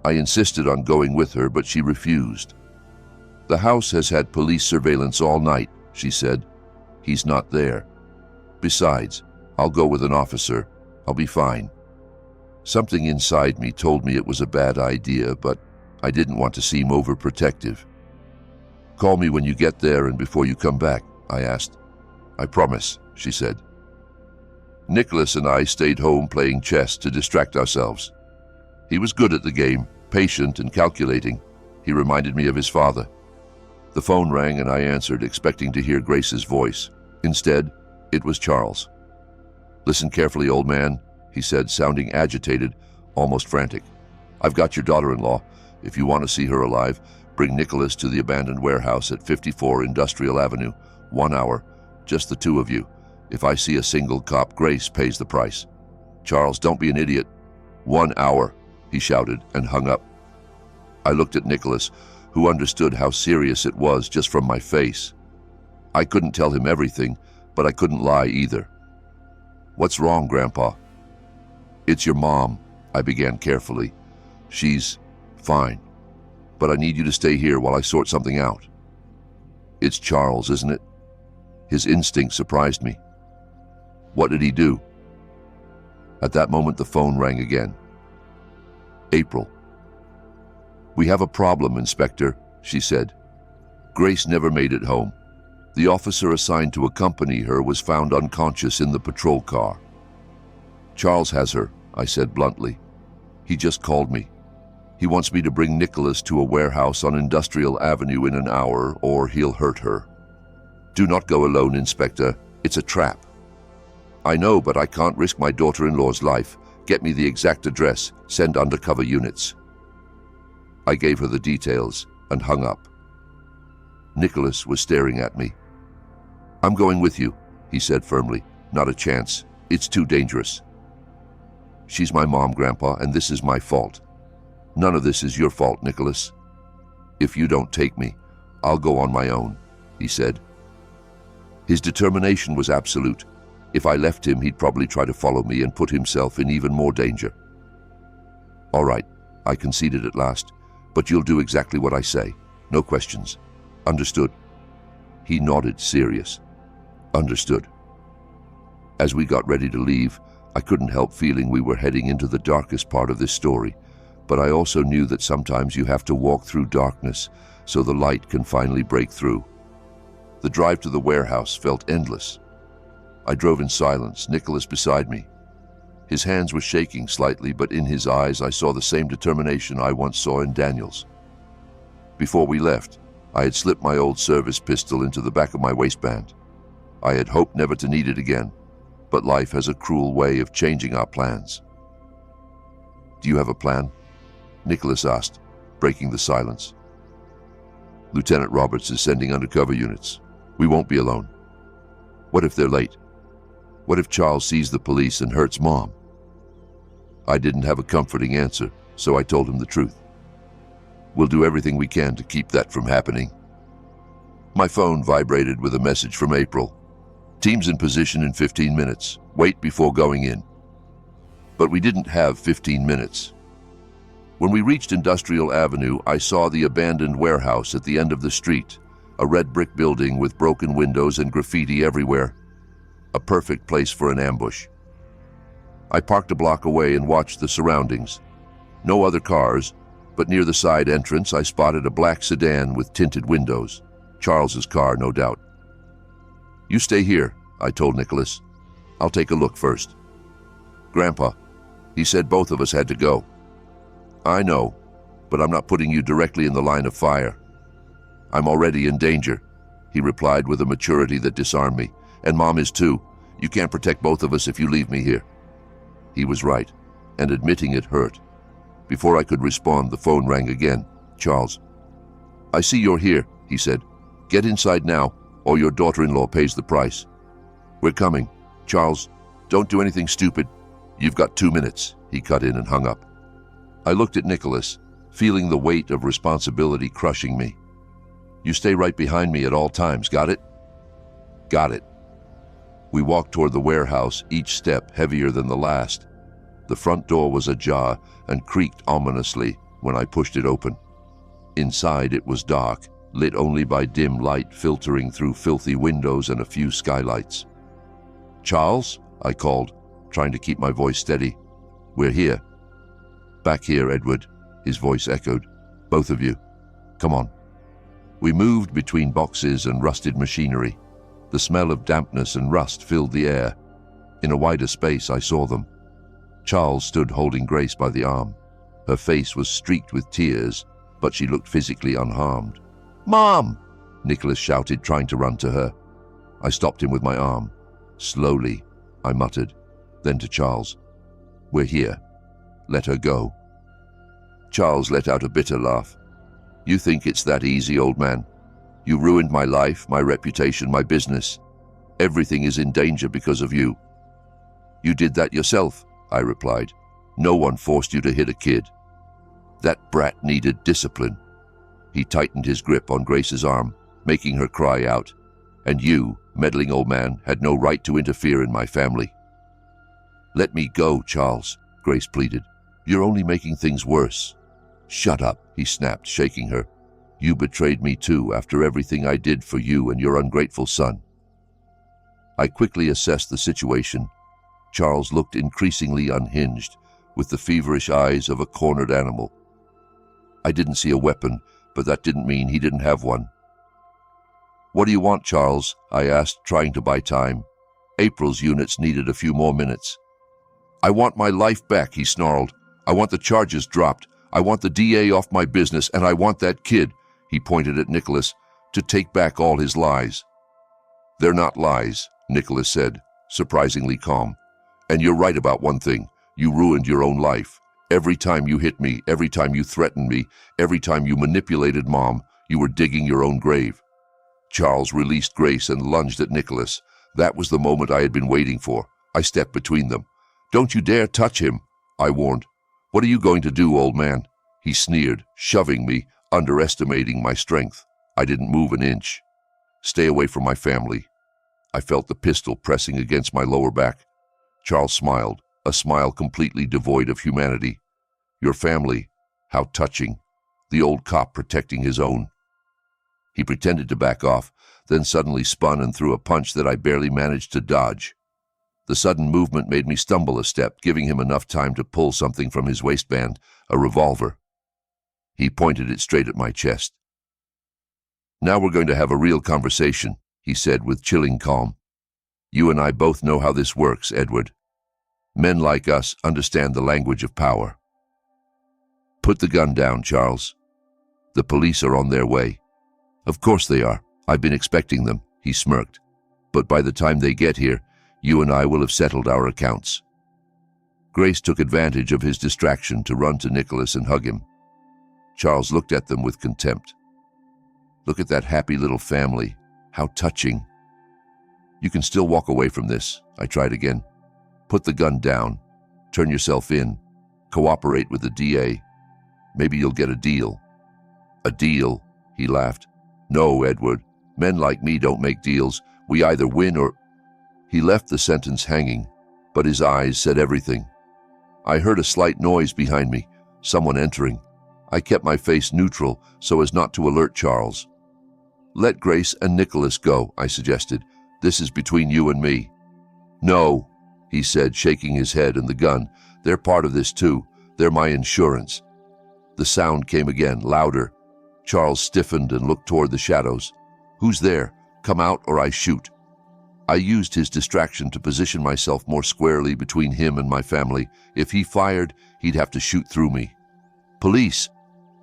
I insisted on going with her, but she refused. The house has had police surveillance all night, she said. He's not there. Besides, I'll go with an officer. I'll be fine. Something inside me told me it was a bad idea, but I didn't want to seem overprotective. Call me when you get there and before you come back, I asked. I promise, she said. Nicholas and I stayed home playing chess to distract ourselves. He was good at the game, patient and calculating. He reminded me of his father. The phone rang and I answered, expecting to hear Grace's voice. Instead, it was Charles. Listen carefully, old man, he said, sounding agitated, almost frantic. I've got your daughter-in-law. If you want to see her alive, bring Nicholas to the abandoned warehouse at 54 Industrial Avenue. 1 hour, just the two of you. If I see a single cop, Grace pays the price. Charles, don't be an idiot. 1 hour, he shouted and hung up. I looked at Nicholas, who understood how serious it was just from my face. I couldn't tell him everything, but I couldn't lie either. What's wrong, Grandpa? It's your mom, I began carefully. She's fine, but I need you to stay here while I sort something out. It's Charles, isn't it? His instinct surprised me. What did he do? At that moment, the phone rang again. April. We have a problem, Inspector, she said. Grace never made it home. The officer assigned to accompany her was found unconscious in the patrol car. Charles has her, I said bluntly. He just called me. He wants me to bring Nicholas to a warehouse on Industrial Avenue in an hour, or he'll hurt her. Do not go alone, Inspector. It's a trap. I know, but I can't risk my daughter-in-law's life. Get me the exact address. Send undercover units. I gave her the details and hung up. Nicholas was staring at me. I'm going with you, he said firmly. Not a chance. It's too dangerous. She's my mom, Grandpa, and this is my fault. None of this is your fault, Nicholas. If you don't take me, I'll go on my own, he said. His determination was absolute. If I left him, he'd probably try to follow me and put himself in even more danger. All right, I conceded at last, but you'll do exactly what I say. No questions. Understood. He nodded, serious. Understood. As we got ready to leave, I couldn't help feeling we were heading into the darkest part of this story, but I also knew that sometimes you have to walk through darkness so the light can finally break through. The drive to the warehouse felt endless. I drove in silence, Nicholas beside me. His hands were shaking slightly, but in his eyes I saw the same determination I once saw in Daniel's. Before we left, I had slipped my old service pistol into the back of my waistband. I had hoped never to need it again, but life has a cruel way of changing our plans. "Do you have a plan?" Nicholas asked, breaking the silence. "Lieutenant Roberts is sending undercover units. We won't be alone." "What if they're late? What if Charles sees the police and hurts Mom?" I didn't have a comforting answer, so I told him the truth. "We'll do everything we can to keep that from happening." My phone vibrated with a message from April. "Team's in position in 15 minutes. Wait before going in." But we didn't have 15 minutes. When we reached Industrial Avenue, I saw the abandoned warehouse at the end of the street, a red brick building with broken windows and graffiti everywhere. A perfect place for an ambush. I parked a block away and watched the surroundings. No other cars, but near the side entrance I spotted a black sedan with tinted windows. Charles's car, no doubt. "You stay here," I told Nicholas. "I'll take a look first." "Grandpa, he said both of us had to go." "I know, but I'm not putting you directly in the line of fire." "I'm already in danger," he replied with a maturity that disarmed me. "And Mom is too. You can't protect both of us if you leave me here." He was right, and admitting it hurt. Before I could respond, the phone rang again. "Charles." "I see you're here," he said. "Get inside now, or your daughter-in-law pays the price." "We're coming. Charles, don't do anything stupid. You've got 2 minutes," he cut in and hung up. I looked at Nicholas, feeling the weight of responsibility crushing me. "You stay right behind me at all times, got it?" "Got it." We walked toward the warehouse, each step heavier than the last. The front door was ajar and creaked ominously when I pushed it open. Inside it was dark, lit only by dim light filtering through filthy windows and a few skylights. "Charles?" I called, trying to keep my voice steady. "We're here." "Back here, Edward," his voice echoed. "Both of you. Come on." We moved between boxes and rusted machinery. The smell of dampness and rust filled the air. In a wider space I saw them. Charles stood holding Grace by the arm. Her face was streaked with tears, but she looked physically unharmed. "Mom!" Nicholas shouted, trying to run to her. I stopped him with my arm. "Slowly," I muttered, then to Charles. "We're here. Let her go." Charles let out a bitter laugh. "You think it's that easy, old man? You ruined my life, my reputation, my business. Everything is in danger because of you." "You did that yourself," I replied. "No one forced you to hit a kid. That brat needed discipline." He tightened his grip on Grace's arm, making her cry out. "And you, meddling old man, had no right to interfere in my family." "Let me go, Charles," Grace pleaded. "You're only making things worse." "Shut up," he snapped, shaking her. "You betrayed me too after everything I did for you and your ungrateful son." I quickly assessed the situation. Charles looked increasingly unhinged, with the feverish eyes of a cornered animal. I didn't see a weapon, but that didn't mean he didn't have one. "What do you want, Charles?" I asked, trying to buy time. April's units needed a few more minutes. "I want my life back," he snarled. "I want the charges dropped. I want the DA off my business, and I want that kid," he pointed at Nicholas, "to take back all his lies." "They're not lies," Nicholas said, surprisingly calm. "And you're right about one thing. You ruined your own life. Every time you hit me, every time you threatened me, every time you manipulated Mom, you were digging your own grave." Charles released Grace and lunged at Nicholas. That was the moment I had been waiting for. I stepped between them. "Don't you dare touch him," I warned. "What are you going to do, old man?" He sneered, shoving me, underestimating my strength. I didn't move an inch. "Stay away from my family." I felt the pistol pressing against my lower back. Charles smiled, a smile completely devoid of humanity. "Your family? How touching. The old cop protecting his own." He pretended to back off, then suddenly spun and threw a punch that I barely managed to dodge. The sudden movement made me stumble a step, giving him enough time to pull something from his waistband, a revolver. He pointed it straight at my chest. "Now we're going to have a real conversation," he said with chilling calm. You and I both know how this works, Edward. Men like us understand the language of power. Put the gun down, Charles. The police are on their way. Of course they are. I've been expecting them, he smirked. But by the time they get here, you and I will have settled our accounts. Grace took advantage of his distraction to run to Nicholas and hug him. Charles looked at them with contempt. Look at that happy little family. How touching. You can still walk away from this, I tried again. Put the gun down. Turn yourself in. Cooperate with the DA. Maybe you'll get a deal. A deal? He laughed. No, Edward. Men like me don't make deals. We either win or... He left the sentence hanging, but his eyes said everything. I heard a slight noise behind me, someone entering. I kept my face neutral so as not to alert Charles. Let Grace and Nicholas go, I suggested. This is between you and me. No, he said, shaking his head and the gun. They're part of this too. They're my insurance. The sound came again, louder. Charles stiffened and looked toward the shadows. Who's there? Come out or I shoot. I used his distraction to position myself more squarely between him and my family. If he fired, he'd have to shoot through me. Police!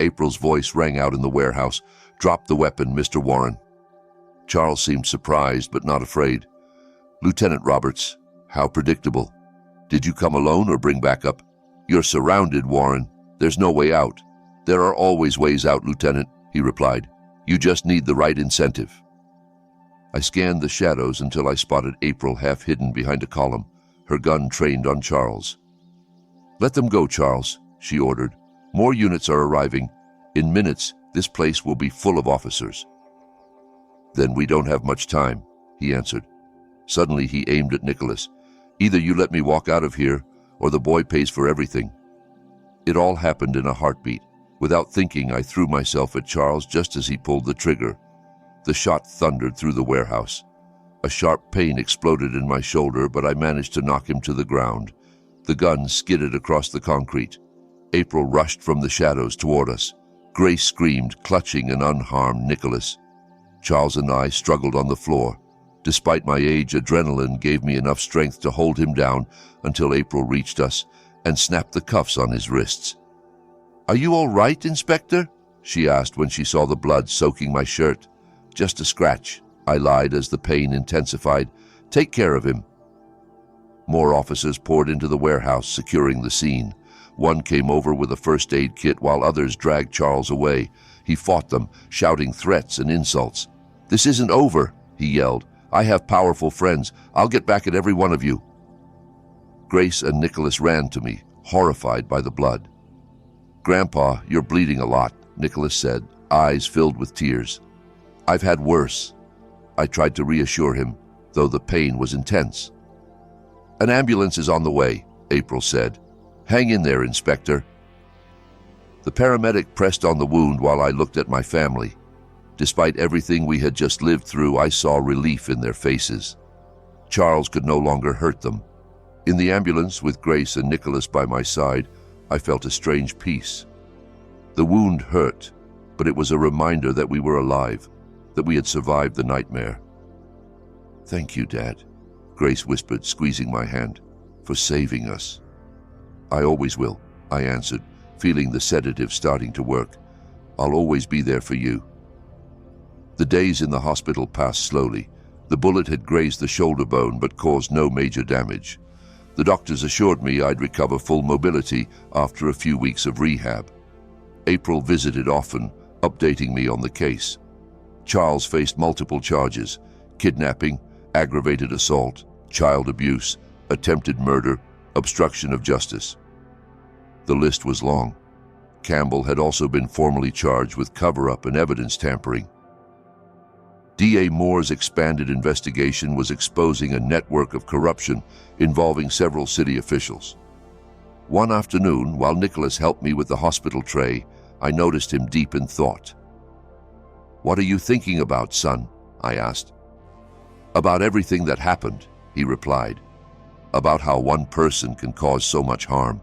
April's voice rang out in the warehouse. Drop the weapon, Mr. Warren. Charles seemed surprised but not afraid. Lieutenant Roberts, how predictable. Did you come alone or bring backup? You're surrounded, Warren. There's no way out. There are always ways out, Lieutenant, he replied. You just need the right incentive. I scanned the shadows until I spotted April half hidden behind a column, her gun trained on Charles. Let them go, Charles, she ordered. More units are arriving. In minutes, this place will be full of officers. Then we don't have much time, he answered. Suddenly he aimed at Nicholas. Either you let me walk out of here, or the boy pays for everything. It all happened in a heartbeat. Without thinking, I threw myself at Charles just as he pulled the trigger. The shot thundered through the warehouse. A sharp pain exploded in my shoulder, but I managed to knock him to the ground. The gun skidded across the concrete. April rushed from the shadows toward us. Grace screamed, clutching an unharmed Nicholas. Charles and I struggled on the floor. Despite my age, adrenaline gave me enough strength to hold him down until April reached us and snapped the cuffs on his wrists. Are you all right, Inspector? She asked when she saw the blood soaking my shirt. Just a scratch, I lied as the pain intensified. Take care of him. More officers poured into the warehouse, securing the scene. One came over with a first aid kit while others dragged Charles away. He fought them, shouting threats and insults. This isn't over, he yelled. I have powerful friends. I'll get back at every one of you. Grace and Nicholas ran to me, horrified by the blood. Grandpa, you're bleeding a lot, Nicholas said, eyes filled with tears. I've had worse. I tried to reassure him, though the pain was intense. An ambulance is on the way, April said. Hang in there, Inspector. The paramedic pressed on the wound while I looked at my family. Despite everything we had just lived through, I saw relief in their faces. Charles could no longer hurt them. In the ambulance, with Grace and Nicholas by my side, I felt a strange peace. The wound hurt, but it was a reminder that we were alive, that we had survived the nightmare. Thank you, Dad, Grace whispered, squeezing my hand, for saving us. I always will, I answered, feeling the sedative starting to work. I'll always be there for you. The days in the hospital passed slowly. The bullet had grazed the shoulder bone but caused no major damage. The doctors assured me I'd recover full mobility after a few weeks of rehab. April visited often, updating me on the case. Charles faced multiple charges: kidnapping, aggravated assault, child abuse, attempted murder, obstruction of justice. The list was long. Campbell had also been formally charged with cover-up and evidence tampering. D.A. Moore's expanded investigation was exposing a network of corruption involving several city officials. One afternoon, while Nicholas helped me with the hospital tray, I noticed him deep in thought. "What are you thinking about, son?" I asked. "About everything that happened," he replied. "About how one person can cause so much harm."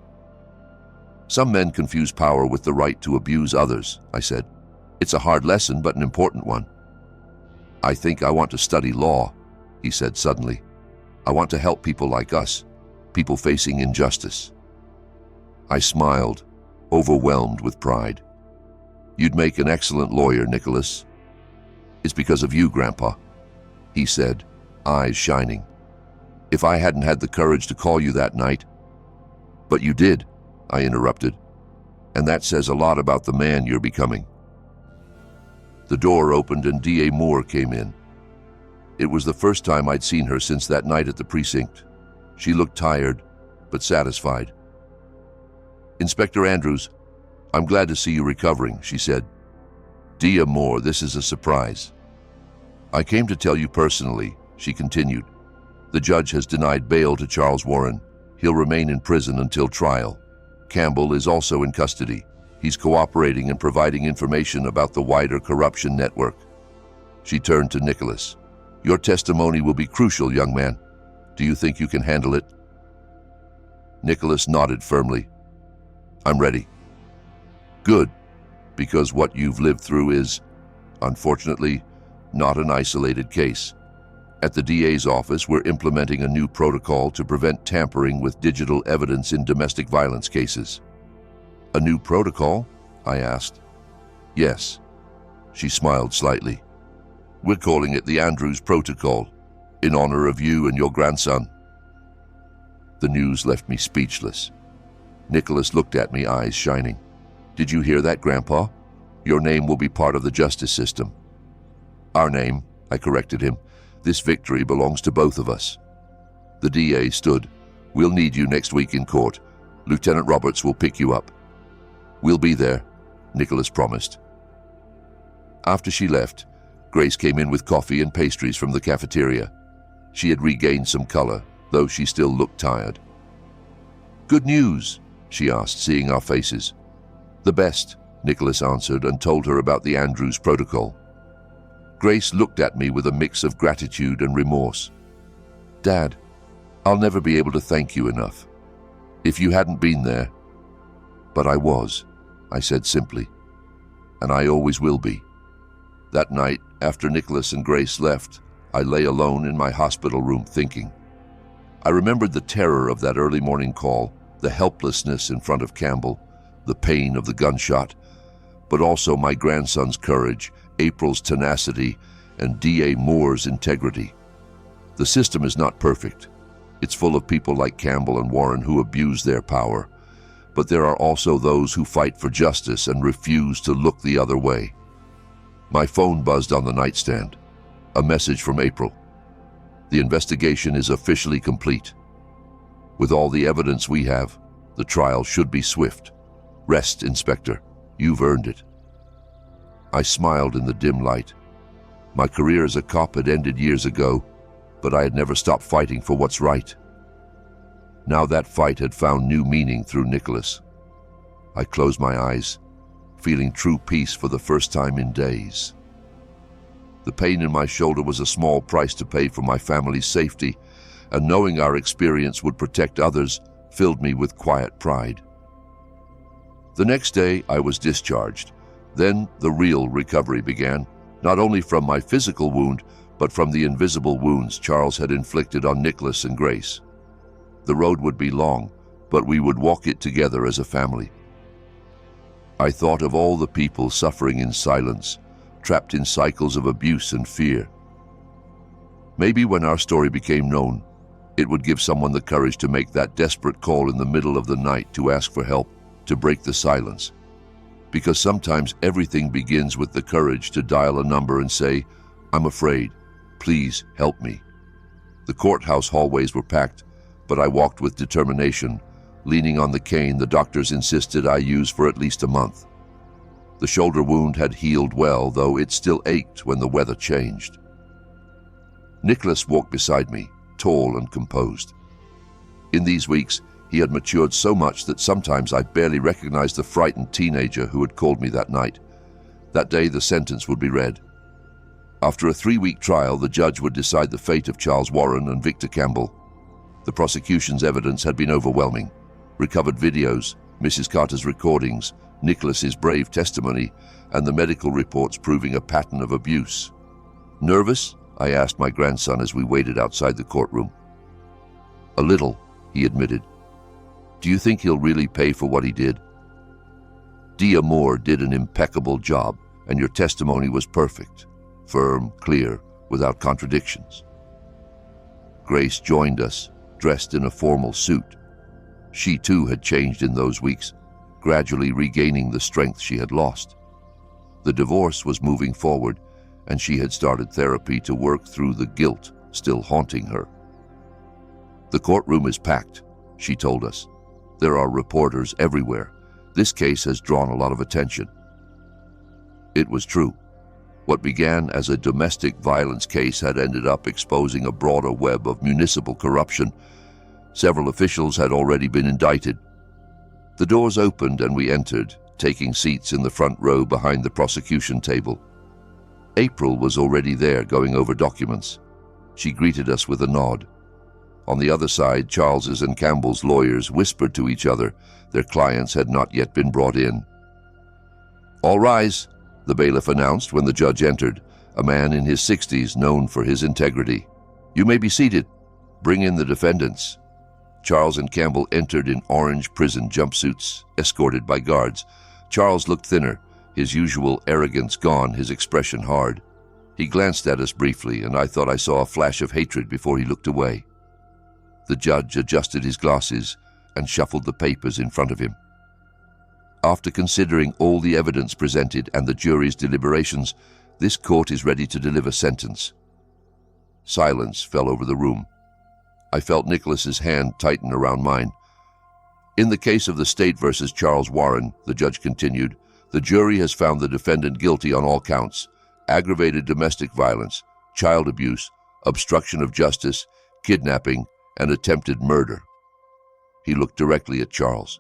"Some men confuse power with the right to abuse others," I said. "It's a hard lesson, but an important one." "I think I want to study law," he said suddenly. I want to help people like us, people facing injustice. I smiled, overwhelmed with pride. You'd make an excellent lawyer, Nicholas. It's because of you, Grandpa, he said, eyes shining. If I hadn't had the courage to call you that night. But you did, I interrupted, and that says a lot about the man you're becoming. The door opened and D.A. Moore came in. It was the first time I'd seen her since that night at the precinct. She looked tired, but satisfied. Inspector Andrews, I'm glad to see you recovering, she said. D.A. Moore, this is a surprise. I came to tell you personally, she continued. The judge has denied bail to Charles Warren. He'll remain in prison until trial. Campbell is also in custody. He's cooperating and providing information about the wider corruption network. She turned to Nicholas. Your testimony will be crucial, young man. Do you think you can handle it? Nicholas nodded firmly. I'm ready. Good, because what you've lived through is, unfortunately, not an isolated case. At the DA's office, we're implementing a new protocol to prevent tampering with digital evidence in domestic violence cases. A new protocol? I asked. Yes. She smiled slightly. We're calling it the Andrews Protocol, in honor of you and your grandson. The news left me speechless. Nicholas looked at me, eyes shining. Did you hear that, Grandpa? Your name will be part of the justice system. Our name, I corrected him. This victory belongs to both of us. The DA stood. We'll need you next week in court. Lieutenant Roberts will pick you up. We'll be there, Nicholas promised. After she left, Grace came in with coffee and pastries from the cafeteria. She had regained some color, though she still looked tired. Good news, she asked, seeing our faces. The best, Nicholas answered and told her about the Andrews Protocol. Grace looked at me with a mix of gratitude and remorse. Dad, I'll never be able to thank you enough. If you hadn't been there. But I was, I said simply. And I always will be. That night, after Nicholas and Grace left, I lay alone in my hospital room thinking. I remembered the terror of that early morning call, the helplessness in front of Campbell, the pain of the gunshot, but also my grandson's courage, April's tenacity, and D.A. Moore's integrity. The system is not perfect. It's full of people like Campbell and Warren who abuse their power, but there are also those who fight for justice and refuse to look the other way. My phone buzzed on the nightstand. A message from April. The investigation is officially complete. With all the evidence we have, the trial should be swift. Rest, Inspector. You've earned it. I smiled in the dim light. My career as a cop had ended years ago, but I had never stopped fighting for what's right. Now that fight had found new meaning through Nicholas. I closed my eyes, feeling true peace for the first time in days. The pain in my shoulder was a small price to pay for my family's safety, and knowing our experience would protect others filled me with quiet pride. The next day, I was discharged. Then the real recovery began, not only from my physical wound, but from the invisible wounds Charles had inflicted on Nicholas and Grace. The road would be long, but we would walk it together as a family. I thought of all the people suffering in silence, trapped in cycles of abuse and fear. Maybe when our story became known, it would give someone the courage to make that desperate call in the middle of the night to ask for help, to break the silence. Because sometimes everything begins with the courage to dial a number and say, I'm afraid, please help me. The courthouse hallways were packed, but I walked with determination, leaning on the cane the doctors insisted I use for at least a month. The shoulder wound had healed well, though it still ached when the weather changed. Nicholas walked beside me, tall and composed. In these weeks, he had matured so much that sometimes I barely recognized the frightened teenager who had called me that night. That day, the sentence would be read. After a 3-week trial, the judge would decide the fate of Charles Warren and Victor Campbell. The prosecution's evidence had been overwhelming. Recovered videos, Mrs. Carter's recordings, Nicholas's brave testimony, and the medical reports proving a pattern of abuse. Nervous? I asked my grandson as we waited outside the courtroom. A little, he admitted. Do you think he'll really pay for what he did? Dia Moore did an impeccable job, and your testimony was perfect, firm, clear, without contradictions. Grace joined us, dressed in a formal suit. She too had changed in those weeks, gradually regaining the strength she had lost. The divorce was moving forward, and she had started therapy to work through the guilt still haunting her. The courtroom is packed, she told us. There are reporters everywhere. This case has drawn a lot of attention. It was true. What began as a domestic violence case had ended up exposing a broader web of municipal corruption. Several officials had already been indicted. The doors opened and we entered, taking seats in the front row behind the prosecution table. April was already there going over documents. She greeted us with a nod. On the other side, Charles's and Campbell's lawyers whispered to each other. Their clients had not yet been brought in. "All rise," the bailiff announced when the judge entered, a man in his 60s known for his integrity. "You may be seated. Bring in the defendants." Charles and Campbell entered in orange prison jumpsuits, escorted by guards. Charles looked thinner, his usual arrogance gone, his expression hard. He glanced at us briefly, and I thought I saw a flash of hatred before he looked away. The judge adjusted his glasses and shuffled the papers in front of him. "After considering all the evidence presented and the jury's deliberations, this court is ready to deliver sentence." Silence fell over the room. I felt Nicholas's hand tighten around mine. "In the case of the state versus Charles Warren," the judge continued, "the jury has found the defendant guilty on all counts: aggravated domestic violence, child abuse, obstruction of justice, kidnapping, and attempted murder." He looked directly at Charles.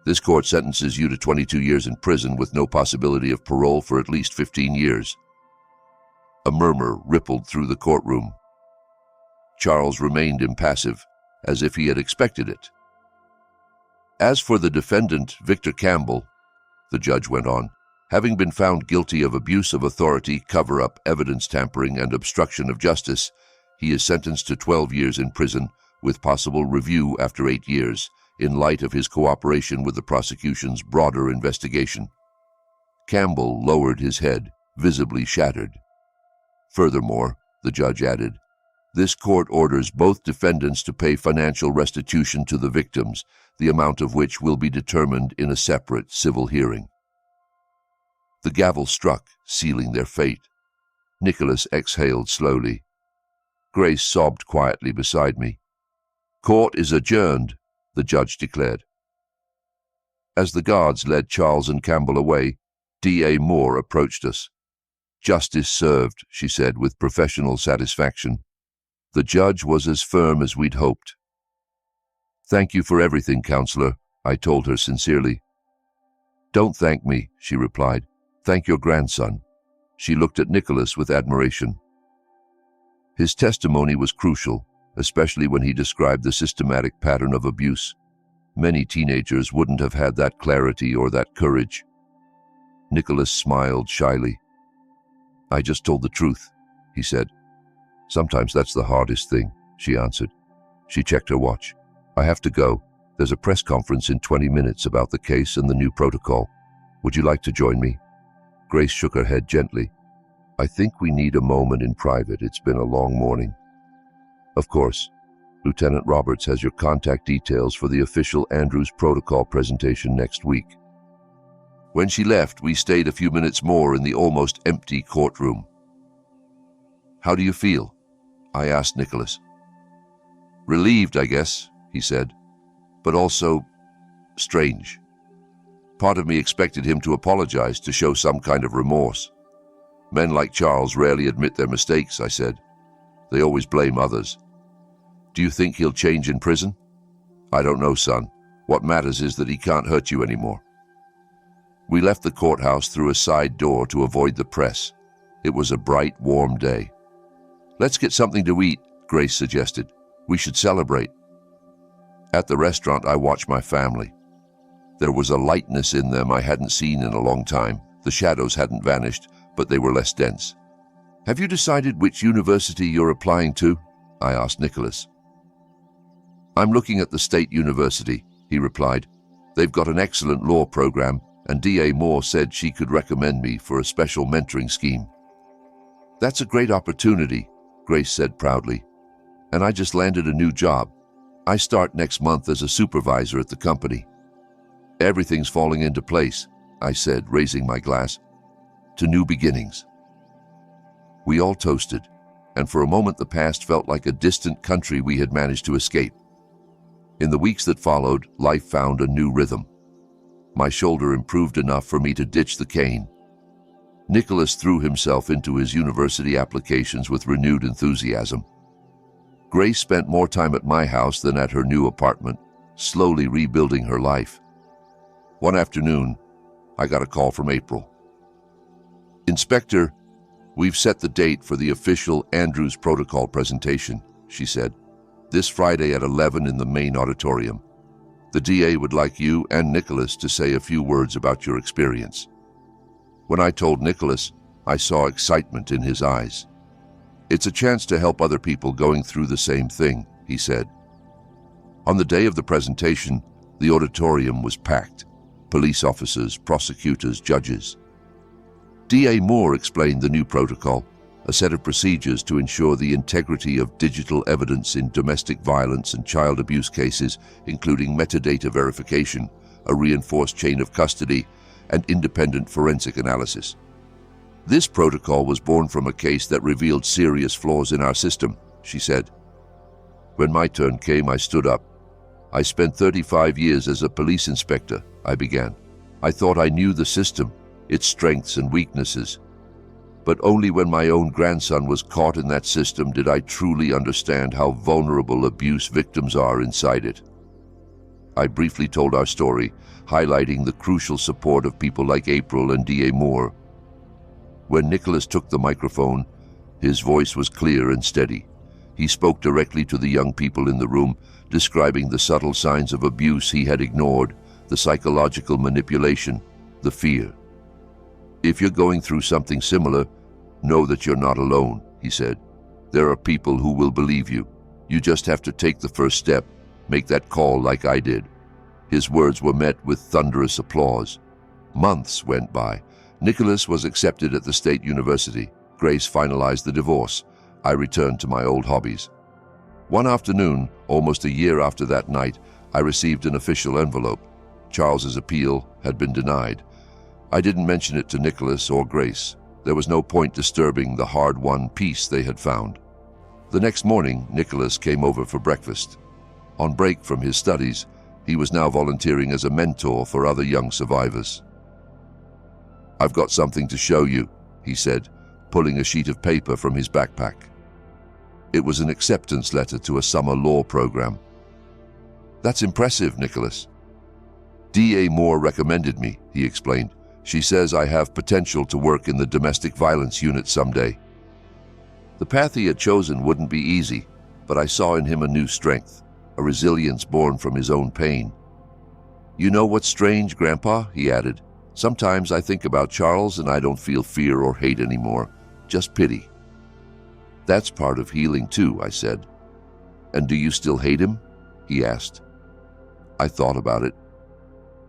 "This court sentences you to 22 years in prison with no possibility of parole for at least 15 years. A murmur rippled through the courtroom. Charles remained impassive, as if he had expected it. "As for the defendant, Victor Campbell," the judge went on, "having been found guilty of abuse of authority, cover-up, evidence tampering, and obstruction of justice, he is sentenced to 12 years in prison, with possible review after 8 years, in light of his cooperation with the prosecution's broader investigation." Campbell lowered his head, visibly shattered. "Furthermore," the judge added, "this court orders both defendants to pay financial restitution to the victims, the amount of which will be determined in a separate civil hearing." The gavel struck, sealing their fate. Nicholas exhaled slowly. Grace sobbed quietly beside me. "Court is adjourned," the judge declared. As the guards led Charles and Campbell away, D.A. Moore approached us. "Justice served," she said with professional satisfaction. The judge was as firm as we'd hoped. "Thank you for everything, Counselor," I told her sincerely. "Don't thank me," she replied. "Thank your grandson." She looked at Nicholas with admiration. His testimony was crucial, especially when he described the systematic pattern of abuse. Many teenagers wouldn't have had that clarity or that courage. Nicholas smiled shyly. "I just told the truth," he said. "Sometimes that's the hardest thing," she answered. She checked her watch. "I have to go. There's a press conference in 20 minutes about the case and the new protocol. Would you like to join me?" Grace shook her head gently. "I think we need a moment in private. It's been a long morning." "Of course. Lieutenant Roberts has your contact details for the official Andrews Protocol presentation next week." When she left, we stayed a few minutes more in the almost empty courtroom. "How do you feel?" I asked Nicholas. "Relieved, I guess," he said, "but also strange. Part of me expected him to apologize, to show some kind of remorse. Men like Charles rarely admit their mistakes," I said. "They always blame others." "Do you think he'll change in prison?" "I don't know, son. What matters is that he can't hurt you anymore." We left the courthouse through a side door to avoid the press. It was a bright, warm day. "Let's get something to eat," Grace suggested. "We should celebrate." At the restaurant, I watched my family. There was a lightness in them I hadn't seen in a long time. The shadows hadn't vanished, but they were less dense. "Have you decided which university you're applying to?" I asked Nicholas. I'm looking at the State University, he replied. They've got an excellent law program, and DA Moore said she could recommend me for a special mentoring scheme. That's a great opportunity, Grace said proudly. And I just landed a new job. I start next month as a supervisor at the company. Everything's falling into place, I said, raising my glass. To new beginnings. We all toasted, and for a moment the past felt like a distant country we had managed to escape. In the weeks that followed, life found a new rhythm. My shoulder improved enough for me to ditch the cane. Nicholas threw himself into his university applications with renewed enthusiasm. Grace spent more time at my house than at her new apartment, slowly rebuilding her life. One afternoon, I got a call from April. Inspector, we've set the date for the official Andrews Protocol presentation, she said. This Friday at 11 in the main auditorium. The DA would like you and Nicholas to say a few words about your experience. When I told Nicholas, I saw excitement in his eyes. It's a chance to help other people going through the same thing, he said. On the day of the presentation, the auditorium was packed. Police officers, prosecutors, judges. DA Moore explained the new protocol, a set of procedures to ensure the integrity of digital evidence in domestic violence and child abuse cases, including metadata verification, a reinforced chain of custody, and independent forensic analysis. This protocol was born from a case that revealed serious flaws in our system, she said. When my turn came, I stood up. I spent 35 years as a police inspector, I began. I thought I knew the system, its strengths and weaknesses. But only when my own grandson was caught in that system did I truly understand how vulnerable abuse victims are inside it. I briefly told our story, highlighting the crucial support of people like April and DA Moore. When Nicholas took the microphone, his voice was clear and steady. He spoke directly to the young people in the room, describing the subtle signs of abuse he had ignored, the psychological manipulation, the fear. If you're going through something similar, know that you're not alone, he said. There are people who will believe you. You just have to take the first step, make that call like I did. His words were met with thunderous applause. Months went by. Nicholas was accepted at the State University. Grace finalized the divorce. I returned to my old hobbies. One afternoon, almost a year after that night, I received an official envelope. Charles's appeal had been denied. I didn't mention it to Nicholas or Grace. There was no point disturbing the hard-won peace they had found. The next morning, Nicholas came over for breakfast. On break from his studies, he was now volunteering as a mentor for other young survivors. I've got something to show you, he said, pulling a sheet of paper from his backpack. It was an acceptance letter to a summer law program. That's impressive, Nicholas. DA Moore recommended me, he explained. She says I have potential to work in the domestic violence unit someday. The path he had chosen wouldn't be easy, but I saw in him a new strength, a resilience born from his own pain. You know what's strange, Grandpa? He added. Sometimes I think about Charles and I don't feel fear or hate anymore, just pity. That's part of healing too, I said. And do you still hate him? He asked. I thought about it.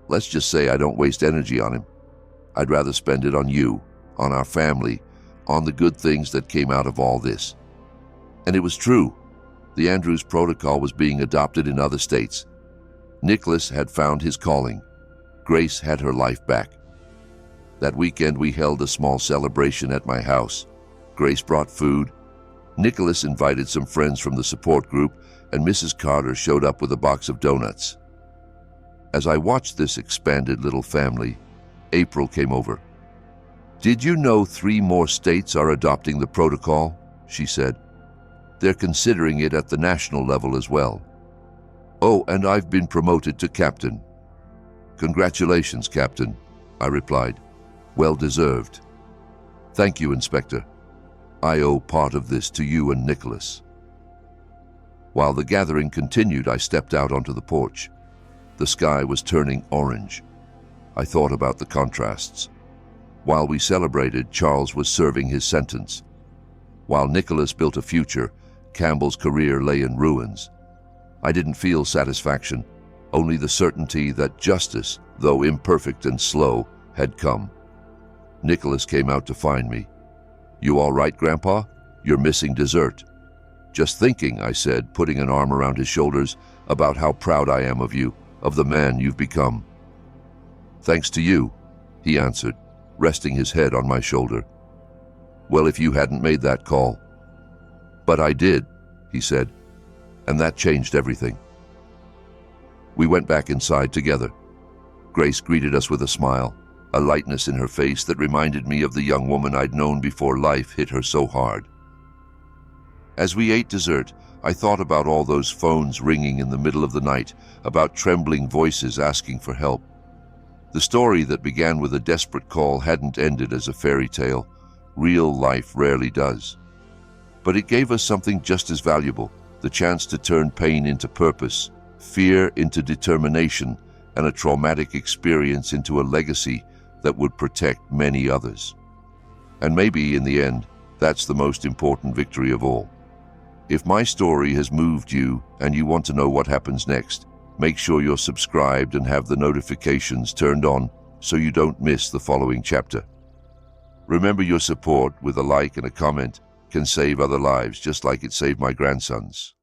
Let's just say I don't waste energy on him. I'd rather spend it on you, on our family, on the good things that came out of all this. And it was true. The Andrews Protocol was being adopted in other states. Nicholas had found his calling. Grace had her life back. That weekend we held a small celebration at my house. Grace brought food. Nicholas invited some friends from the support group, and Mrs. Carter showed up with a box of donuts. As I watched this expanded little family, April came over. Did you know 3 more states are adopting the protocol? She said. They're considering it at the national level as well. Oh, and I've been promoted to captain. Congratulations, Captain, I replied. Well deserved. Thank you, Inspector. I owe part of this to you and Nicholas. While the gathering continued, I stepped out onto the porch. The sky was turning orange. I thought about the contrasts. While we celebrated, Charles was serving his sentence. While Nicholas built a future, Campbell's career lay in ruins. I didn't feel satisfaction, only the certainty that justice, though imperfect and slow, had come. Nicholas came out to find me. "You all right, Grandpa? You're missing dessert." "Just thinking," I said, putting an arm around his shoulders, "about how proud I am of you, of the man you've become." "Thanks to you," he answered, resting his head on my shoulder. "Well, if you hadn't made that call." "But I did," he said, "and that changed everything." We went back inside together. Grace greeted us with a smile, a lightness in her face that reminded me of the young woman I'd known before life hit her so hard. As we ate dessert, I thought about all those phones ringing in the middle of the night, about trembling voices asking for help. The story that began with a desperate call hadn't ended as a fairy tale. Real life rarely does. But it gave us something just as valuable, the chance to turn pain into purpose, fear into determination, and a traumatic experience into a legacy that would protect many others. And maybe, in the end, that's the most important victory of all. If my story has moved you and you want to know what happens next, make sure you're subscribed and have the notifications turned on so you don't miss the following chapter. Remember, your support with a like and a comment can save other lives just like it saved my grandson's.